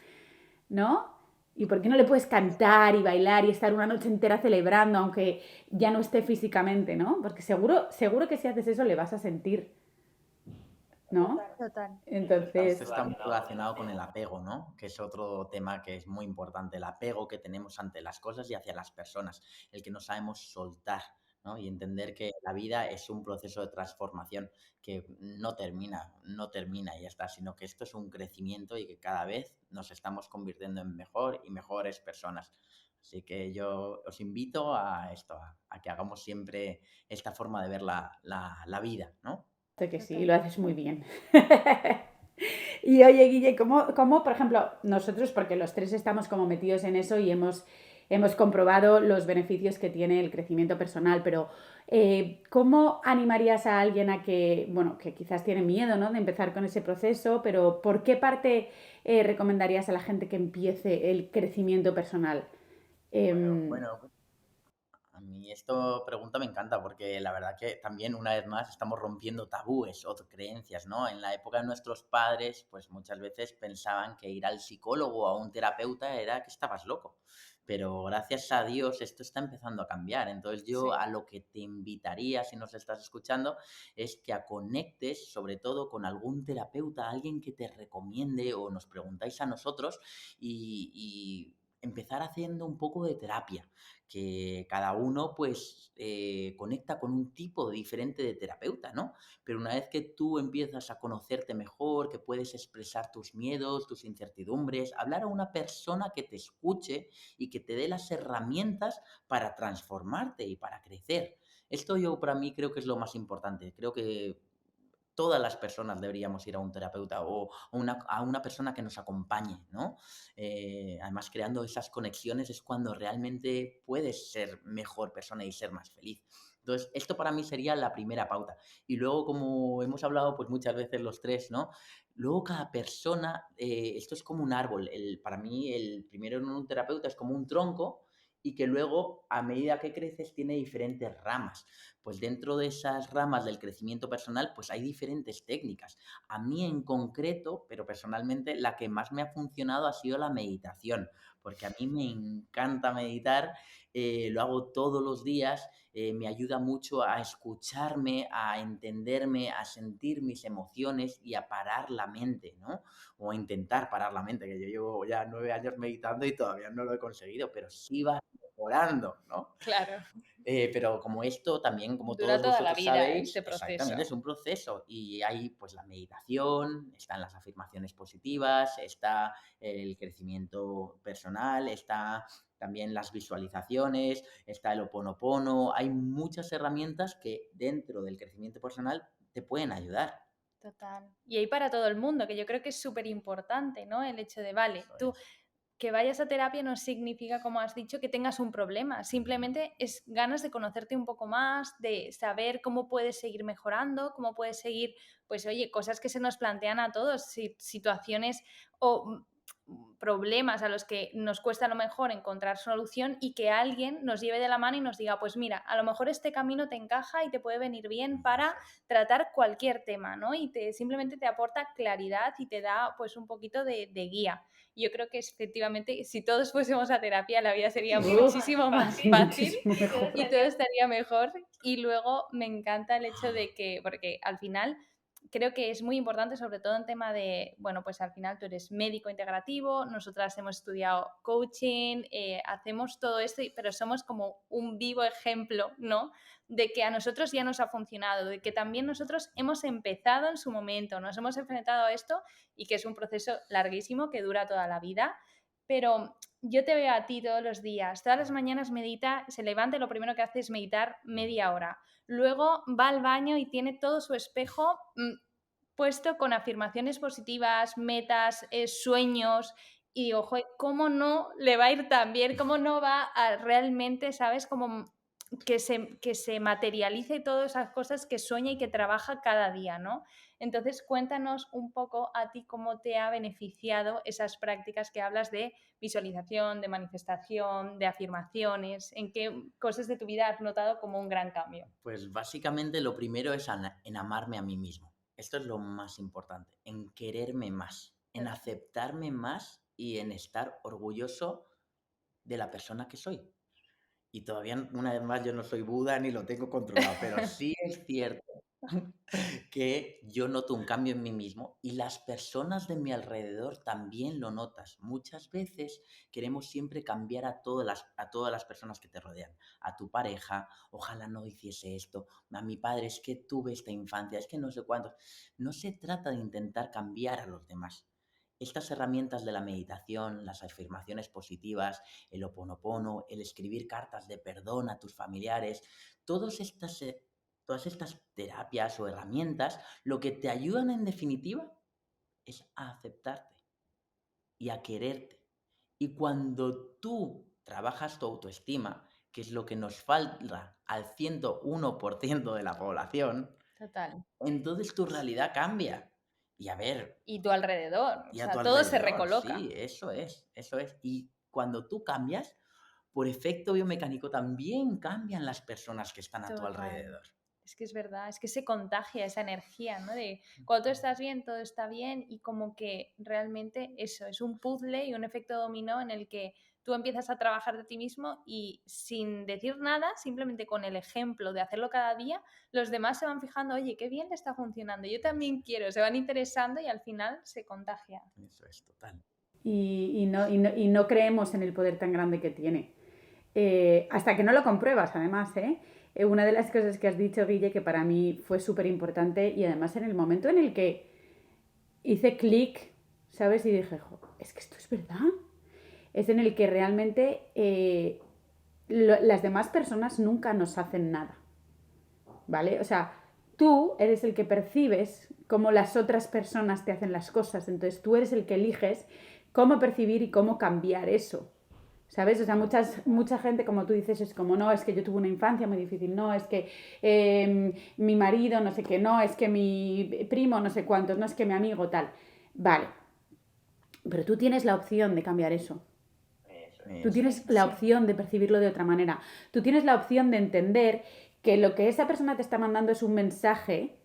¿No? ¿Y por qué no le puedes cantar y bailar y estar una noche entera celebrando aunque ya no esté físicamente, ¿no? Porque seguro que si haces eso le vas a sentir, ¿no?
Total.
Entonces,
Esto está muy relacionado con el apego, ¿no? Que es otro tema que es muy importante, el apego que tenemos ante las cosas y hacia las personas, el que no sabemos soltar, ¿no? Y entender que la vida es un proceso de transformación que no termina y ya está, sino que esto es un crecimiento y que cada vez nos estamos convirtiendo en mejor y mejores personas. Así que yo os invito a esto, a que hagamos siempre esta forma de ver la vida, ¿no?
sé que sí, lo haces muy bien. Y oye, Guille, ¿cómo, por ejemplo, nosotros, porque los tres estamos como metidos en eso y hemos comprobado los beneficios que tiene el crecimiento personal, pero ¿cómo animarías a alguien a que, bueno, que quizás tiene miedo, ¿no? De empezar con ese proceso, pero ¿por qué parte recomendarías a la gente que empiece el crecimiento personal?
Bueno, a mí esta pregunta me encanta porque la verdad que también una vez más estamos rompiendo tabúes o creencias, ¿no? En la época de nuestros padres, pues muchas veces pensaban que ir al psicólogo o a un terapeuta era que estabas loco. Pero gracias a Dios esto está empezando a cambiar. Entonces yo
Sí.
a lo que te invitaría, si nos estás escuchando, es que conectes sobre todo con algún terapeuta, alguien que te recomiende o nos preguntáis a nosotros y empezar haciendo un poco de terapia que cada uno pues conecta con un tipo diferente de terapeuta, ¿no? Pero una vez que tú empiezas a conocerte mejor, que puedes expresar tus miedos, tus incertidumbres, hablar a una persona que te escuche y que te dé las herramientas para transformarte y para crecer. Esto yo para mí creo que es lo más importante. Creo que todas las personas deberíamos ir a un terapeuta o a una persona que nos acompañe, ¿no? Además, creando esas conexiones es cuando realmente puedes ser mejor persona y ser más feliz. Entonces, esto para mí sería la primera pauta. Y luego, como hemos hablado pues muchas veces los tres, ¿no? Luego cada persona, esto es como un árbol. Para mí, el primero en un terapeuta es como un tronco y que luego, a medida que creces, tiene diferentes ramas. Pues dentro de esas ramas del crecimiento personal, pues hay diferentes técnicas. A mí en concreto, pero personalmente, la que más me ha funcionado ha sido la meditación, porque a mí me encanta meditar, lo hago todos los días, me ayuda mucho a escucharme, a entenderme, a sentir mis emociones y a parar la mente, ¿no? O a intentar parar la mente, que yo llevo ya 9 años meditando y todavía no lo he conseguido, pero sí va mejorando, ¿no?
Claro,
Pero como esto también, como
dura
todos
toda la
vosotros
vida
sabéis,
este
exactamente, es
proceso.
un proceso y hay pues la meditación, están las afirmaciones positivas, está el crecimiento personal, está también las visualizaciones, está el Ho'oponopono, hay muchas herramientas que dentro del crecimiento personal te pueden ayudar.
Total. Y hay para todo el mundo, que yo creo que es súper importante, ¿no? El hecho de, vale,
Eso
tú
es.
que vayas a terapia no significa, como has dicho, que tengas un problema. Simplemente es ganas de conocerte un poco más, de saber cómo puedes seguir mejorando, cómo puedes seguir, pues oye, cosas que se nos plantean a todos, situaciones o problemas a los que nos cuesta a lo mejor encontrar solución y que alguien nos lleve de la mano y nos diga, pues mira, a lo mejor este camino te encaja y te puede venir bien para
Eso es.
tratar cualquier tema, ¿no? Y simplemente te aporta claridad y te da pues un poquito de guía. Yo creo que efectivamente, si todos fuésemos a terapia, la vida sería muchísimo más fácil
Muchísimo mejor.
y todo estaría mejor. Y luego me encanta el hecho de que, porque al final creo que es muy importante, sobre todo en tema de, bueno, pues al final tú eres médico integrativo, nosotras hemos estudiado coaching, hacemos todo esto, pero somos como un vivo ejemplo, ¿no? De que a nosotros ya nos ha funcionado, de que también nosotros hemos empezado en su momento, nos hemos enfrentado a esto y que es un proceso larguísimo que dura toda la vida, pero yo te veo a ti todos los días, todas las mañanas medita, se levanta y lo primero que hace es meditar media hora. Luego va al baño y tiene todo su espejo puesto con afirmaciones positivas, metas, sueños. Y digo, joder, ¿cómo no le va a ir tan bien? ¿Cómo no va a realmente, sabes, como que se materialice todas esas cosas que sueña y que trabaja cada día, ¿no? Entonces, cuéntanos un poco a ti cómo te ha beneficiado esas prácticas que hablas de visualización, de manifestación, de afirmaciones, en qué cosas de tu vida has notado como un gran cambio.
Pues básicamente lo primero es en amarme a mí mismo. Esto es lo más importante, en quererme más, en aceptarme más y en estar orgulloso de la persona que soy. Y todavía, una vez más, yo no soy Buda ni lo tengo controlado, pero sí es cierto que yo noto un cambio en mí mismo y las personas de mi alrededor también lo notas. Muchas veces queremos siempre cambiar a todas las personas que te rodean, a tu pareja, ojalá no hiciese esto, a mi padre, es que tuve esta infancia, es que no sé cuántos. No se trata de intentar cambiar a los demás. Estas herramientas de la meditación, las afirmaciones positivas, el Ho'oponopono, el escribir cartas de perdón a tus familiares, todas estas todas estas terapias o herramientas, lo que te ayudan en definitiva es a aceptarte y a quererte. Y cuando tú trabajas tu autoestima, que es lo que nos falta al 101% de la población,
Total.
entonces tu realidad cambia. Y a ver,
Y tu alrededor, o
y a tu
sea, todo se
alrededor, sí,
recoloca.
eso es, eso es. Y cuando tú cambias, por efecto biomecánico también cambian las personas que están a tu
Total.
alrededor.
Es que es verdad, es que se contagia esa energía, ¿no? De cuando tú estás bien, todo está bien y como que realmente eso, es un puzzle y un efecto dominó en el que tú empiezas a trabajar de ti mismo y sin decir nada, simplemente con el ejemplo de hacerlo cada día, los demás se van fijando, oye, qué bien le está funcionando, yo también quiero, se van interesando y al final se contagia.
Eso es, total.
Y no creemos en el poder tan grande que tiene. Hasta que no lo compruebas, además, ¿eh? Una de las cosas que has dicho, Guille, que para mí fue súper importante y además en el momento en el que hice clic, ¿sabes? Y dije, jo, es que esto es verdad. Es en el que realmente las demás personas nunca nos hacen nada, ¿vale? O sea, tú eres el que percibes cómo las otras personas te hacen las cosas. Entonces tú eres el que eliges cómo percibir y cómo cambiar eso. ¿Sabes? O sea, mucha gente, como tú dices, es como, no, es que yo tuve una infancia muy difícil, no, es que mi marido, no sé qué, no, es que mi primo, no sé cuántos, no, es que mi amigo, tal. Vale, pero tú tienes la opción de cambiar eso. Tú tienes la opción de percibirlo de otra manera. Tú tienes la opción de entender que lo que esa persona te está mandando es un mensaje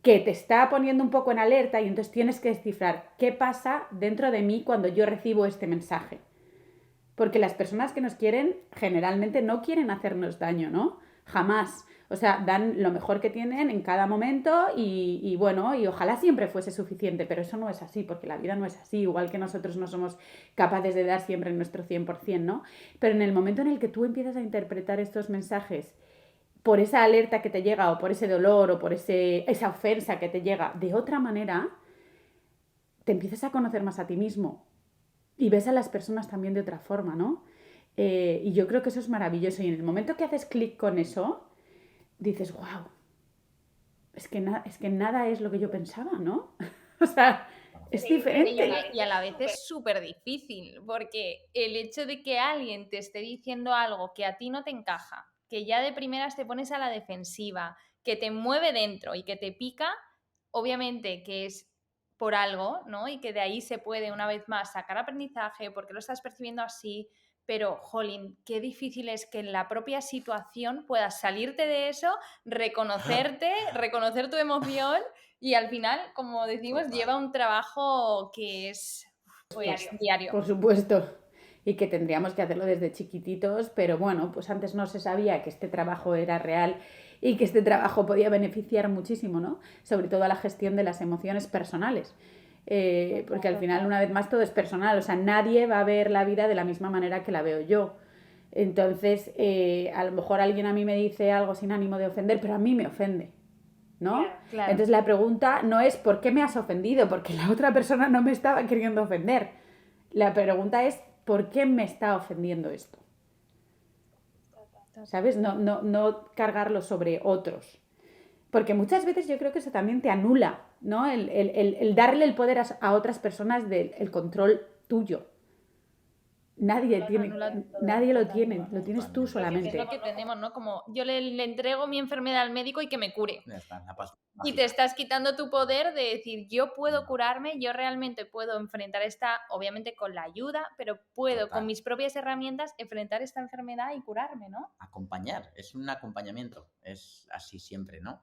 que te está poniendo un poco en alerta y entonces tienes que descifrar qué pasa dentro de mí cuando yo recibo este mensaje. Porque las personas que nos quieren generalmente no quieren hacernos daño, ¿no? Jamás. O sea, dan lo mejor que tienen en cada momento y bueno, y ojalá siempre fuese suficiente, pero eso no es así, porque la vida no es así, igual que nosotros no somos capaces de dar siempre nuestro 100%, ¿no? Pero en el momento en el que tú empiezas a interpretar estos mensajes por esa alerta que te llega o por ese dolor o por esa ofensa que te llega de otra manera, te empiezas a conocer más a ti mismo y ves a las personas también de otra forma, ¿no? Y yo creo que eso es maravilloso. Y en el momento que haces clic con eso, dices, wow, es que nada es lo que yo pensaba, ¿no? O sea, es diferente.
Y a la vez es súper difícil, porque el hecho de que alguien te esté diciendo algo que a ti no te encaja, que ya de primeras te pones a la defensiva, que te mueve dentro y que te pica, obviamente que es por algo, ¿no? Y que de ahí se puede una vez más sacar aprendizaje, porque lo estás percibiendo así, pero, jolín, qué difícil es que en la propia situación puedas salirte de eso, reconocerte, reconocer tu emoción y al final, como decimos, lleva un trabajo que es pues, diario.
Por supuesto. Y que tendríamos que hacerlo desde chiquititos, pero bueno, pues antes no se sabía que este trabajo era real y que este trabajo podía beneficiar muchísimo, ¿no? Sobre todo a la gestión de las emociones personales. Porque al final, una vez más, todo es personal. O sea, nadie va a ver la vida de la misma manera que la veo yo. Entonces, a lo mejor alguien a mí me dice algo sin ánimo de ofender, pero a mí me ofende, ¿no?
Claro.
Entonces la pregunta no es ¿por qué me has ofendido? Porque la otra persona no me estaba queriendo ofender. La pregunta es ¿por qué me está ofendiendo esto? ¿Sabes? No cargarlo sobre otros. Porque muchas veces yo creo que eso también te anula, ¿no? El darle el poder a otras personas del control tuyo. Nadie lo tiene, lo tienes tú solamente.
Es lo que tenemos, ¿no? Como yo le entrego mi enfermedad al médico y que me cure. Y te estás quitando tu poder de decir, yo puedo curarme, yo realmente puedo enfrentar esta, obviamente con la ayuda, pero puedo con mis propias herramientas enfrentar esta enfermedad y curarme, ¿no?
Acompañar, es un acompañamiento, es así siempre, ¿no?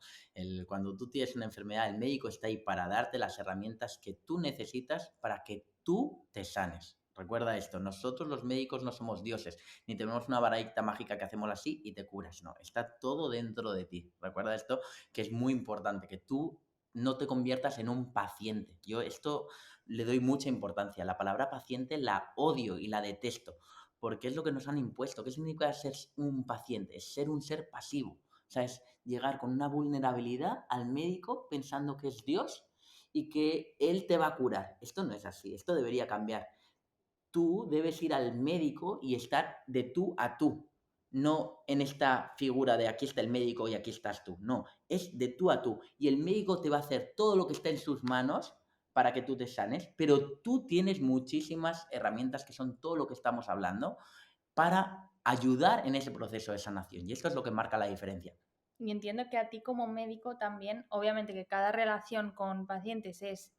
Cuando tú tienes una enfermedad, el médico está ahí para darte las herramientas que tú necesitas para que tú te sanes. Recuerda esto, nosotros los médicos no somos dioses, ni tenemos una varita mágica que hacemos así y te curas, no, está todo dentro de ti. Recuerda esto, que es muy importante, que tú no te conviertas en un paciente. Yo esto le doy mucha importancia, la palabra paciente la odio y la detesto, porque es lo que nos han impuesto. ¿Qué significa ser un paciente? Es ser un ser pasivo, o sea, es llegar con una vulnerabilidad al médico pensando que es Dios y que él te va a curar. Esto no es así, esto debería cambiar. Tú debes ir al médico y estar de tú a tú, no en esta figura de aquí está el médico y aquí estás tú, no, es de tú a tú y el médico te va a hacer todo lo que está en sus manos para que tú te sanes, pero tú tienes muchísimas herramientas que son todo lo que estamos hablando para ayudar en ese proceso de sanación y esto es lo que marca la diferencia.
Y entiendo que a ti como médico también, obviamente que cada relación con pacientes es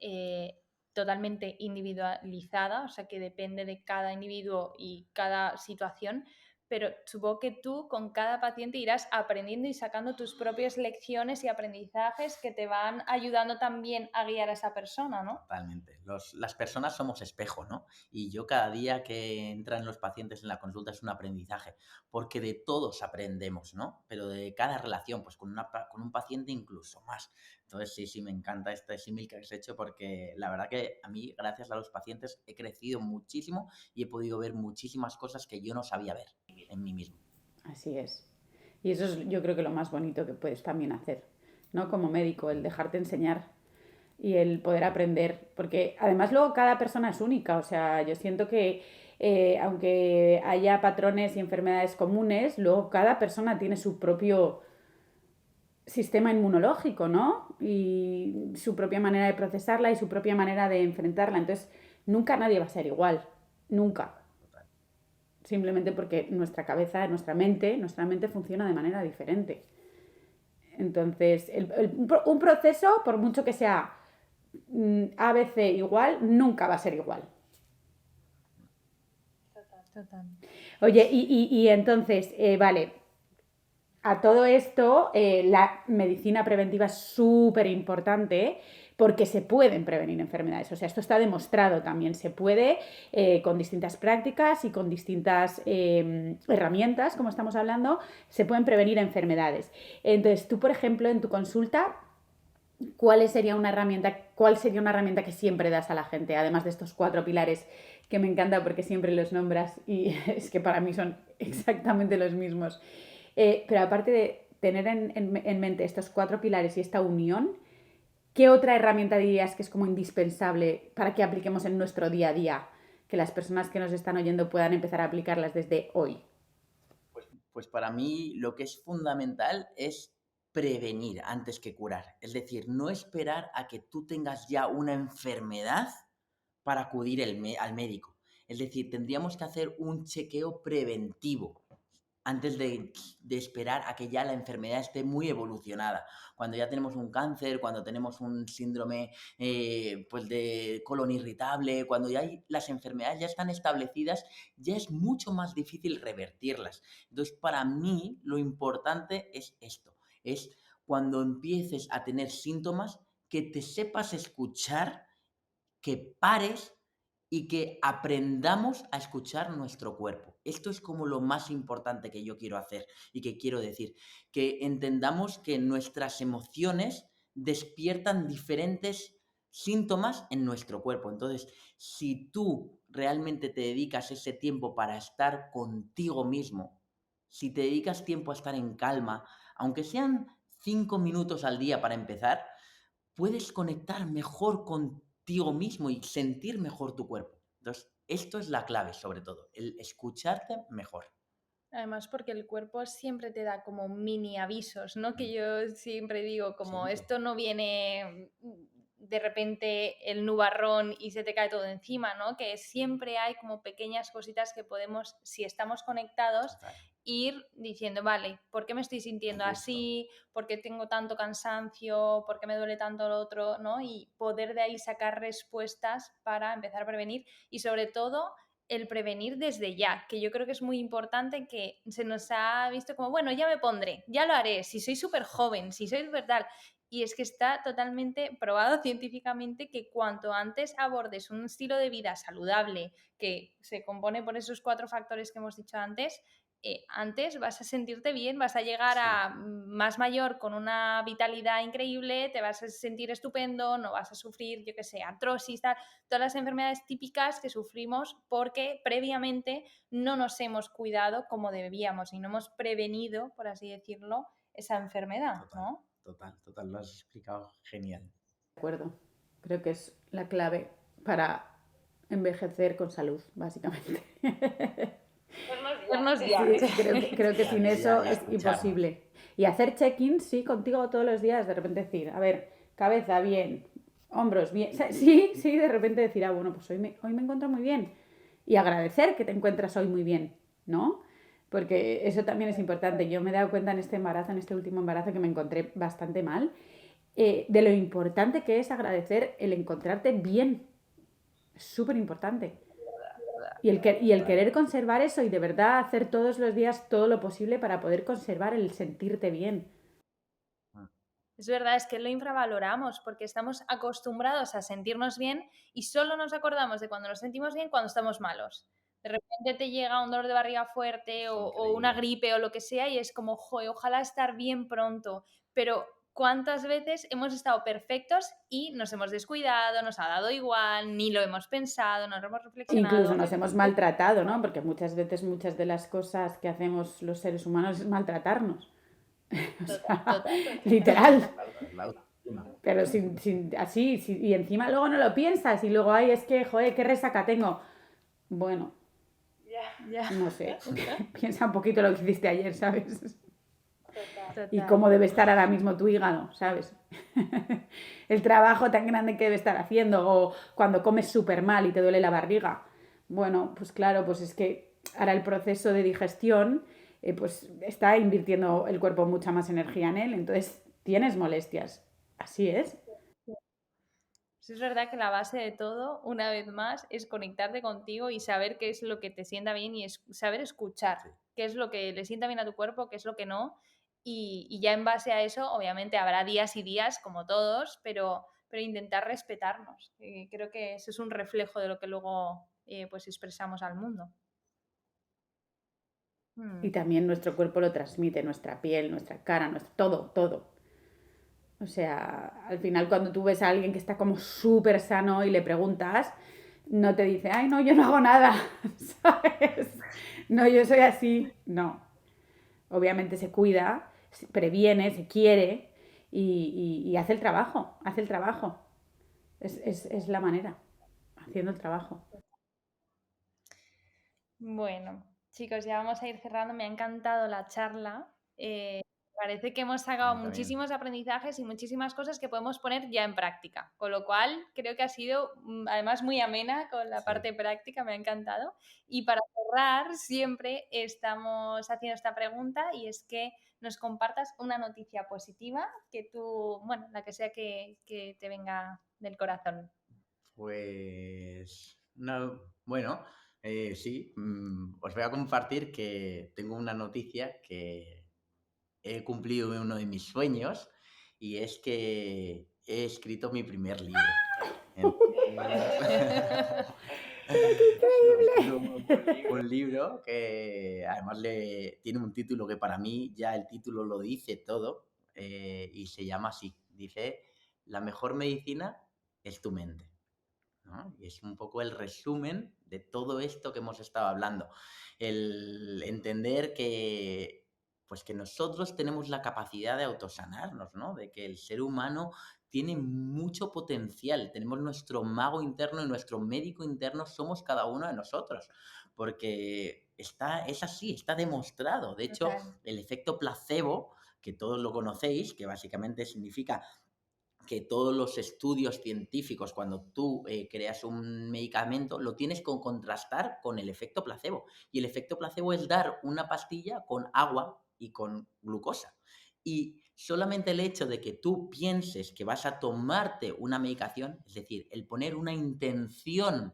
totalmente individualizada, o sea que depende de cada individuo y cada situación, pero supongo que tú con cada paciente irás aprendiendo y sacando tus propias lecciones y aprendizajes que te van ayudando también a guiar a esa persona, ¿no?
Totalmente. Las personas somos espejo, ¿no? Y yo cada día que entran los pacientes en la consulta es un aprendizaje, porque de todos aprendemos, ¿no? Pero de cada relación, pues con un paciente incluso más. Entonces sí, me encanta este símil que has hecho porque la verdad que a mí, gracias a los pacientes, he crecido muchísimo y he podido ver muchísimas cosas que yo no sabía ver en mí mismo.
Así es. Y eso es yo creo que lo más bonito que puedes también hacer, ¿no? Como médico, el dejarte enseñar y el poder aprender, porque además luego cada persona es única, o sea, yo siento que aunque haya patrones y enfermedades comunes, luego cada persona tiene su propio sistema inmunológico, ¿no? Y su propia manera de procesarla y su propia manera de enfrentarla. Entonces, nunca nadie va a ser igual, nunca. Simplemente porque nuestra cabeza, nuestra mente funciona de manera diferente. Entonces, un proceso, por mucho que sea ABC igual, nunca va a ser igual.
Total.
Oye, y entonces, vale, a todo esto, la medicina preventiva es súper importante porque se pueden prevenir enfermedades. O sea, esto está demostrado también. Se puede, con distintas prácticas y con distintas herramientas, como estamos hablando, se pueden prevenir enfermedades. Entonces, tú, por ejemplo, en tu consulta, ¿cuál sería una herramienta que siempre das a la gente, además de estos 4 pilares que me encanta porque siempre los nombras y es que para mí son exactamente los mismos? Pero aparte de tener en mente estos 4 pilares y esta unión, ¿qué otra herramienta dirías que es como indispensable para que apliquemos en nuestro día a día? Que las personas que nos están oyendo puedan empezar a aplicarlas desde hoy.
Pues para mí lo que es fundamental es prevenir antes que curar. Es decir, no esperar a que tú tengas ya una enfermedad para acudir al médico. Es decir, tendríamos que hacer un chequeo preventivo antes de esperar a que ya la enfermedad esté muy evolucionada. Cuando ya tenemos un cáncer, cuando tenemos un síndrome pues de colon irritable, cuando ya las enfermedades ya están establecidas, ya es mucho más difícil revertirlas. Entonces, para mí, lo importante es esto, es cuando empieces a tener síntomas, que te sepas escuchar, que pares y que aprendamos a escuchar nuestro cuerpo. Esto es como lo más importante que yo quiero hacer y que quiero decir, que entendamos que nuestras emociones despiertan diferentes síntomas en nuestro cuerpo. Entonces, si tú realmente te dedicas ese tiempo para estar contigo mismo, si te dedicas tiempo a estar en calma, aunque sean 5 minutos al día para empezar, puedes conectar mejor contigo mismo y sentir mejor tu cuerpo. Entonces, esto es la clave, sobre todo, el escucharte mejor.
Además, porque el cuerpo siempre te da como mini avisos, ¿no? Que yo siempre digo, como
Siempre.
esto no viene de repente el nubarrón y se te cae todo encima, ¿no? Que siempre hay como pequeñas cositas que podemos, si estamos conectados,
Total.
ir diciendo, vale, ¿por qué me estoy sintiendo así? ¿Por qué tengo tanto cansancio? ¿Por qué me duele tanto lo otro? ¿No? Y poder de ahí sacar respuestas para empezar a prevenir y sobre todo el prevenir desde ya, que yo creo que es muy importante, que se nos ha visto como, bueno, ya me pondré, ya lo haré, si soy súper joven, si soy súper tal. Y es que está totalmente probado científicamente que cuanto antes abordes un estilo de vida saludable, que se compone por esos 4 factores que hemos dicho antes, antes vas a sentirte bien, vas a llegar a más mayor con una vitalidad increíble, te vas a sentir estupendo, no vas a sufrir, yo qué sé, artrosis, tal, todas las enfermedades típicas que sufrimos porque previamente no nos hemos cuidado como debíamos y no hemos prevenido, por así decirlo, esa enfermedad, ¿no?
Total, lo has explicado genial.
De acuerdo. Creo que es la clave para envejecer con salud, básicamente. Sí, creo que sin eso es imposible. Y hacer check-in, sí, contigo todos los días, de repente decir, a ver, cabeza bien, hombros bien. O sea, sí, de repente decir, bueno, pues hoy me encuentro muy bien. Y agradecer que te encuentras hoy muy bien, ¿no? Porque eso también es importante. Yo me he dado cuenta en este último embarazo, que me encontré bastante mal, de lo importante que es agradecer el encontrarte bien. Es súper importante. Y el querer conservar eso y de verdad hacer todos los días todo lo posible para poder conservar el sentirte bien.
Es verdad, es que lo infravaloramos porque estamos acostumbrados a sentirnos bien y solo nos acordamos de cuando nos sentimos bien cuando estamos malos. De repente te llega un dolor de barriga fuerte o una gripe o lo que sea y es como, joder, ojalá estar bien pronto. Pero ¿cuántas veces hemos estado perfectos y nos hemos descuidado, nos ha dado igual, ni lo hemos pensado, no lo hemos reflexionado?
Incluso nos hemos maltratado, ¿no? Porque muchas veces muchas de las cosas que hacemos los seres humanos es maltratarnos. O sea, literal. Pero así, y encima luego no lo piensas y luego, ay, es que, joder, qué resaca tengo. Bueno,
Ya.
no sé, piensa un poquito lo que hiciste ayer, ¿sabes? y
Total.
cómo debe estar ahora mismo tu hígado, ¿sabes? El trabajo tan grande que debe estar haciendo, o cuando comes súper mal y te duele la barriga. Bueno, pues claro, pues es que ahora el proceso de digestión, pues está invirtiendo el cuerpo mucha más energía en él, entonces tienes molestias. Así es.
Sí, es verdad que la base de todo, una vez más, es conectarte contigo y saber qué es lo que te sienta bien y saber escuchar
Sí.
qué es lo que le sienta bien a tu cuerpo, qué es lo que no. Y ya en base a eso, obviamente habrá días y días, como todos, pero intentar respetarnos. Creo que eso es un reflejo de lo que luego pues expresamos al mundo.
Y
Mm,
también nuestro cuerpo lo transmite, nuestra piel, nuestra cara, nuestro, todo, todo. O sea, al final cuando tú ves a alguien que está como súper sano y le preguntas, no te dice, ay, no, yo no hago nada, ¿sabes? No, yo soy así. No. Obviamente se cuida, se previene, se quiere y hace el trabajo, hace el trabajo. Es la manera, haciendo el trabajo.
Bueno, chicos, ya vamos a ir cerrando. Me ha encantado la charla. Parece que hemos
A
sacado
mí también.
muchísimos aprendizajes y muchísimas cosas que podemos poner ya en práctica. Con lo cual, creo que ha sido además muy amena con la
Sí.
parte práctica, me ha encantado. Y para cerrar, siempre estamos haciendo esta pregunta y es que nos compartas una noticia positiva que tú, bueno, la que sea que te venga del corazón.
Pues, no, bueno, sí, os voy a compartir que tengo una noticia que he cumplido uno de mis sueños y es que he escrito mi primer libro. Entonces, he escrito un libro que además tiene un título que para mí ya el título lo dice todo, y se llama así, dice, La mejor medicina es tu mente. ¿No? Y es un poco el resumen de todo esto que hemos estado hablando. El entender que, pues que nosotros tenemos la capacidad de autosanarnos, ¿no? De que el ser humano tiene mucho potencial. Tenemos nuestro mago interno y nuestro médico interno somos cada uno de nosotros. Porque es así, está demostrado. De hecho,
Total.
el efecto placebo, que todos lo conocéis, que básicamente significa que todos los estudios científicos, cuando tú creas un medicamento, lo tienes que contrastar con el efecto placebo. Y el efecto placebo es dar una pastilla con agua y con glucosa. Y solamente el hecho de que tú pienses que vas a tomarte una medicación, es decir, el poner una intención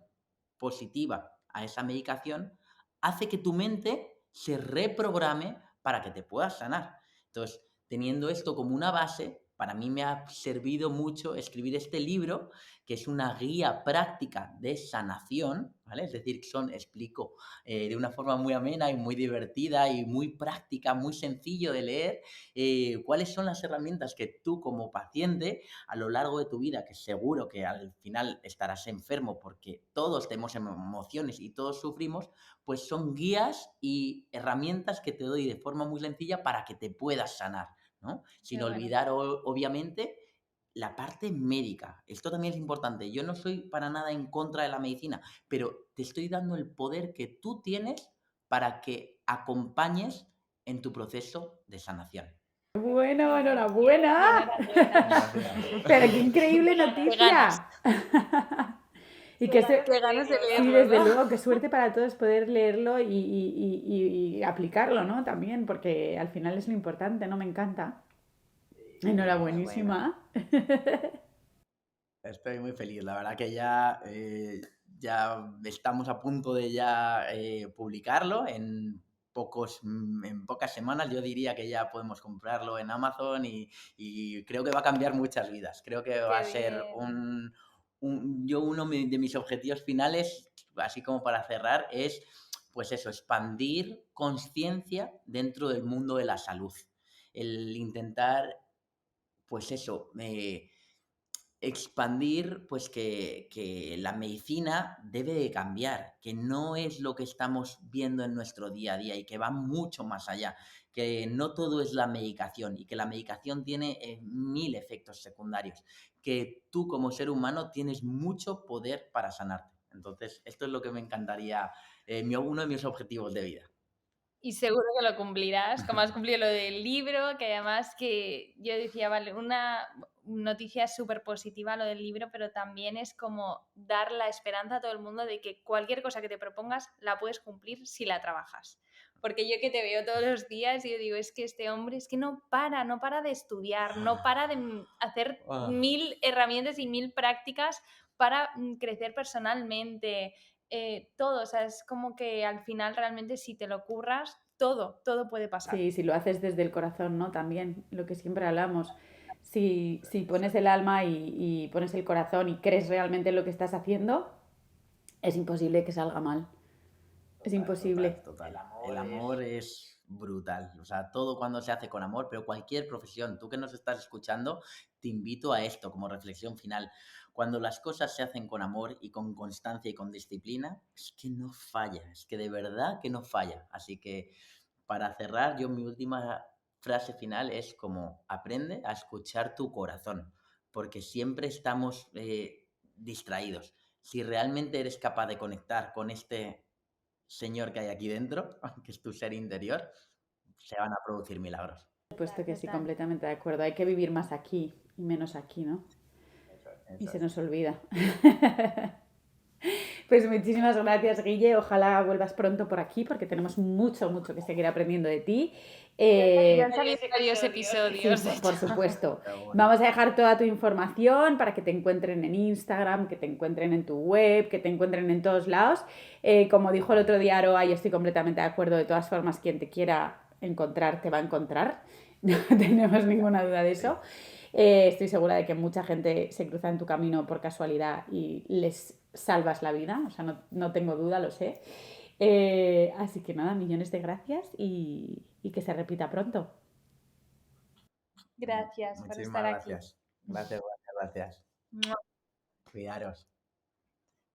positiva a esa medicación, hace que tu mente se reprograme para que te puedas sanar. Entonces, teniendo esto como una base, para mí me ha servido mucho escribir este libro, que es una guía práctica de sanación, ¿vale? Es decir, explico de una forma muy amena y muy divertida y muy práctica, muy sencillo de leer, cuáles son las herramientas que tú como paciente a lo largo de tu vida, que seguro que al final estarás enfermo porque todos tenemos emociones y todos sufrimos, pues son guías y herramientas que te doy de forma muy sencilla para que te puedas sanar, ¿no? Sin
Qué bueno.
olvidar, obviamente, la parte médica. Esto también es importante. Yo no soy para nada en contra de la medicina, pero te estoy dando el poder que tú tienes para que acompañes en tu proceso de sanación.
Bueno, enhorabuena.
Enhorabuena.
Gracias.
Pero qué increíble
Qué ganas.
noticia. Y que
Qué ganas de
sí,
leerlo,
desde
¿no?
luego, qué suerte para todos poder leerlo y aplicarlo, ¿no? También, porque al final es lo importante, ¿no? Me encanta.
Bueno.
Enhorabuenísima.
Estoy muy feliz, la verdad que ya, ya estamos a punto de ya publicarlo en pocas semanas. Yo diría que ya podemos comprarlo en Amazon y creo que va a cambiar muchas vidas. Creo que va a
Qué
ser
bien.
uno de mis objetivos finales, así como para cerrar, es pues eso, expandir conciencia dentro del mundo de la salud. El intentar, pues eso, expandir pues que la medicina debe de cambiar, que no es lo que estamos viendo en nuestro día a día y que va mucho más allá, que no todo es la medicación y que la medicación tiene 1000 efectos secundarios, que tú como ser humano tienes mucho poder para sanarte. Entonces, esto es lo que me encantaría, uno de mis objetivos de vida.
Y seguro que lo cumplirás, como has cumplido lo del libro, que además que yo decía, vale, una noticia súper positiva lo del libro, pero también es como dar la esperanza a todo el mundo de que cualquier cosa que te propongas la puedes cumplir si la trabajas. Porque yo que te veo todos los días y yo digo, es que este hombre es que no para de estudiar, no para de hacer
Ah,
1000 herramientas y 1000 prácticas para crecer personalmente, todo, o sea, es como que al final realmente si te lo curras, todo puede pasar.
Sí, si lo haces desde el corazón, ¿no? También, lo que siempre hablamos. Si pones el alma y pones el corazón y crees realmente en lo que estás haciendo, es imposible que salga mal. Es imposible.
Total. El amor es brutal. O sea, todo cuando se hace con amor, pero cualquier profesión, tú que nos estás escuchando, te invito a esto como reflexión final. Cuando las cosas se hacen con amor y con constancia y con disciplina, es que no falla, es que de verdad que no falla. Así que para cerrar, yo mi última frase final es como aprende a escuchar tu corazón, porque siempre estamos distraídos. Si realmente eres capaz de conectar con este señor que hay aquí dentro, que es tu ser interior, se van a producir milagros.
Por supuesto que sí,
Total.
completamente de acuerdo. Hay que vivir más aquí y menos aquí, ¿no? Y se nos olvida. Pues muchísimas gracias, Guille. Ojalá vuelvas pronto por aquí porque tenemos mucho, mucho que seguir aprendiendo de ti.
Ya han salido varios
Sí,
episodios, de
por
hecho.
supuesto.
Pero bueno,
Vamos a dejar toda tu información para que te encuentren en Instagram, que te encuentren en tu web, que te encuentren en todos lados. Como dijo el otro día Aroa, y estoy completamente de acuerdo. De todas formas, quien te quiera encontrar, te va a encontrar. No tenemos ninguna duda de eso. Estoy segura de que mucha gente se cruza en tu camino por casualidad y les salvas la vida. O sea, no tengo duda, lo sé. Así que nada, millones de gracias y que se repita pronto.
Gracias por
muchísimas
estar aquí.
gracias. Gracias.
Mua.
Cuidaros.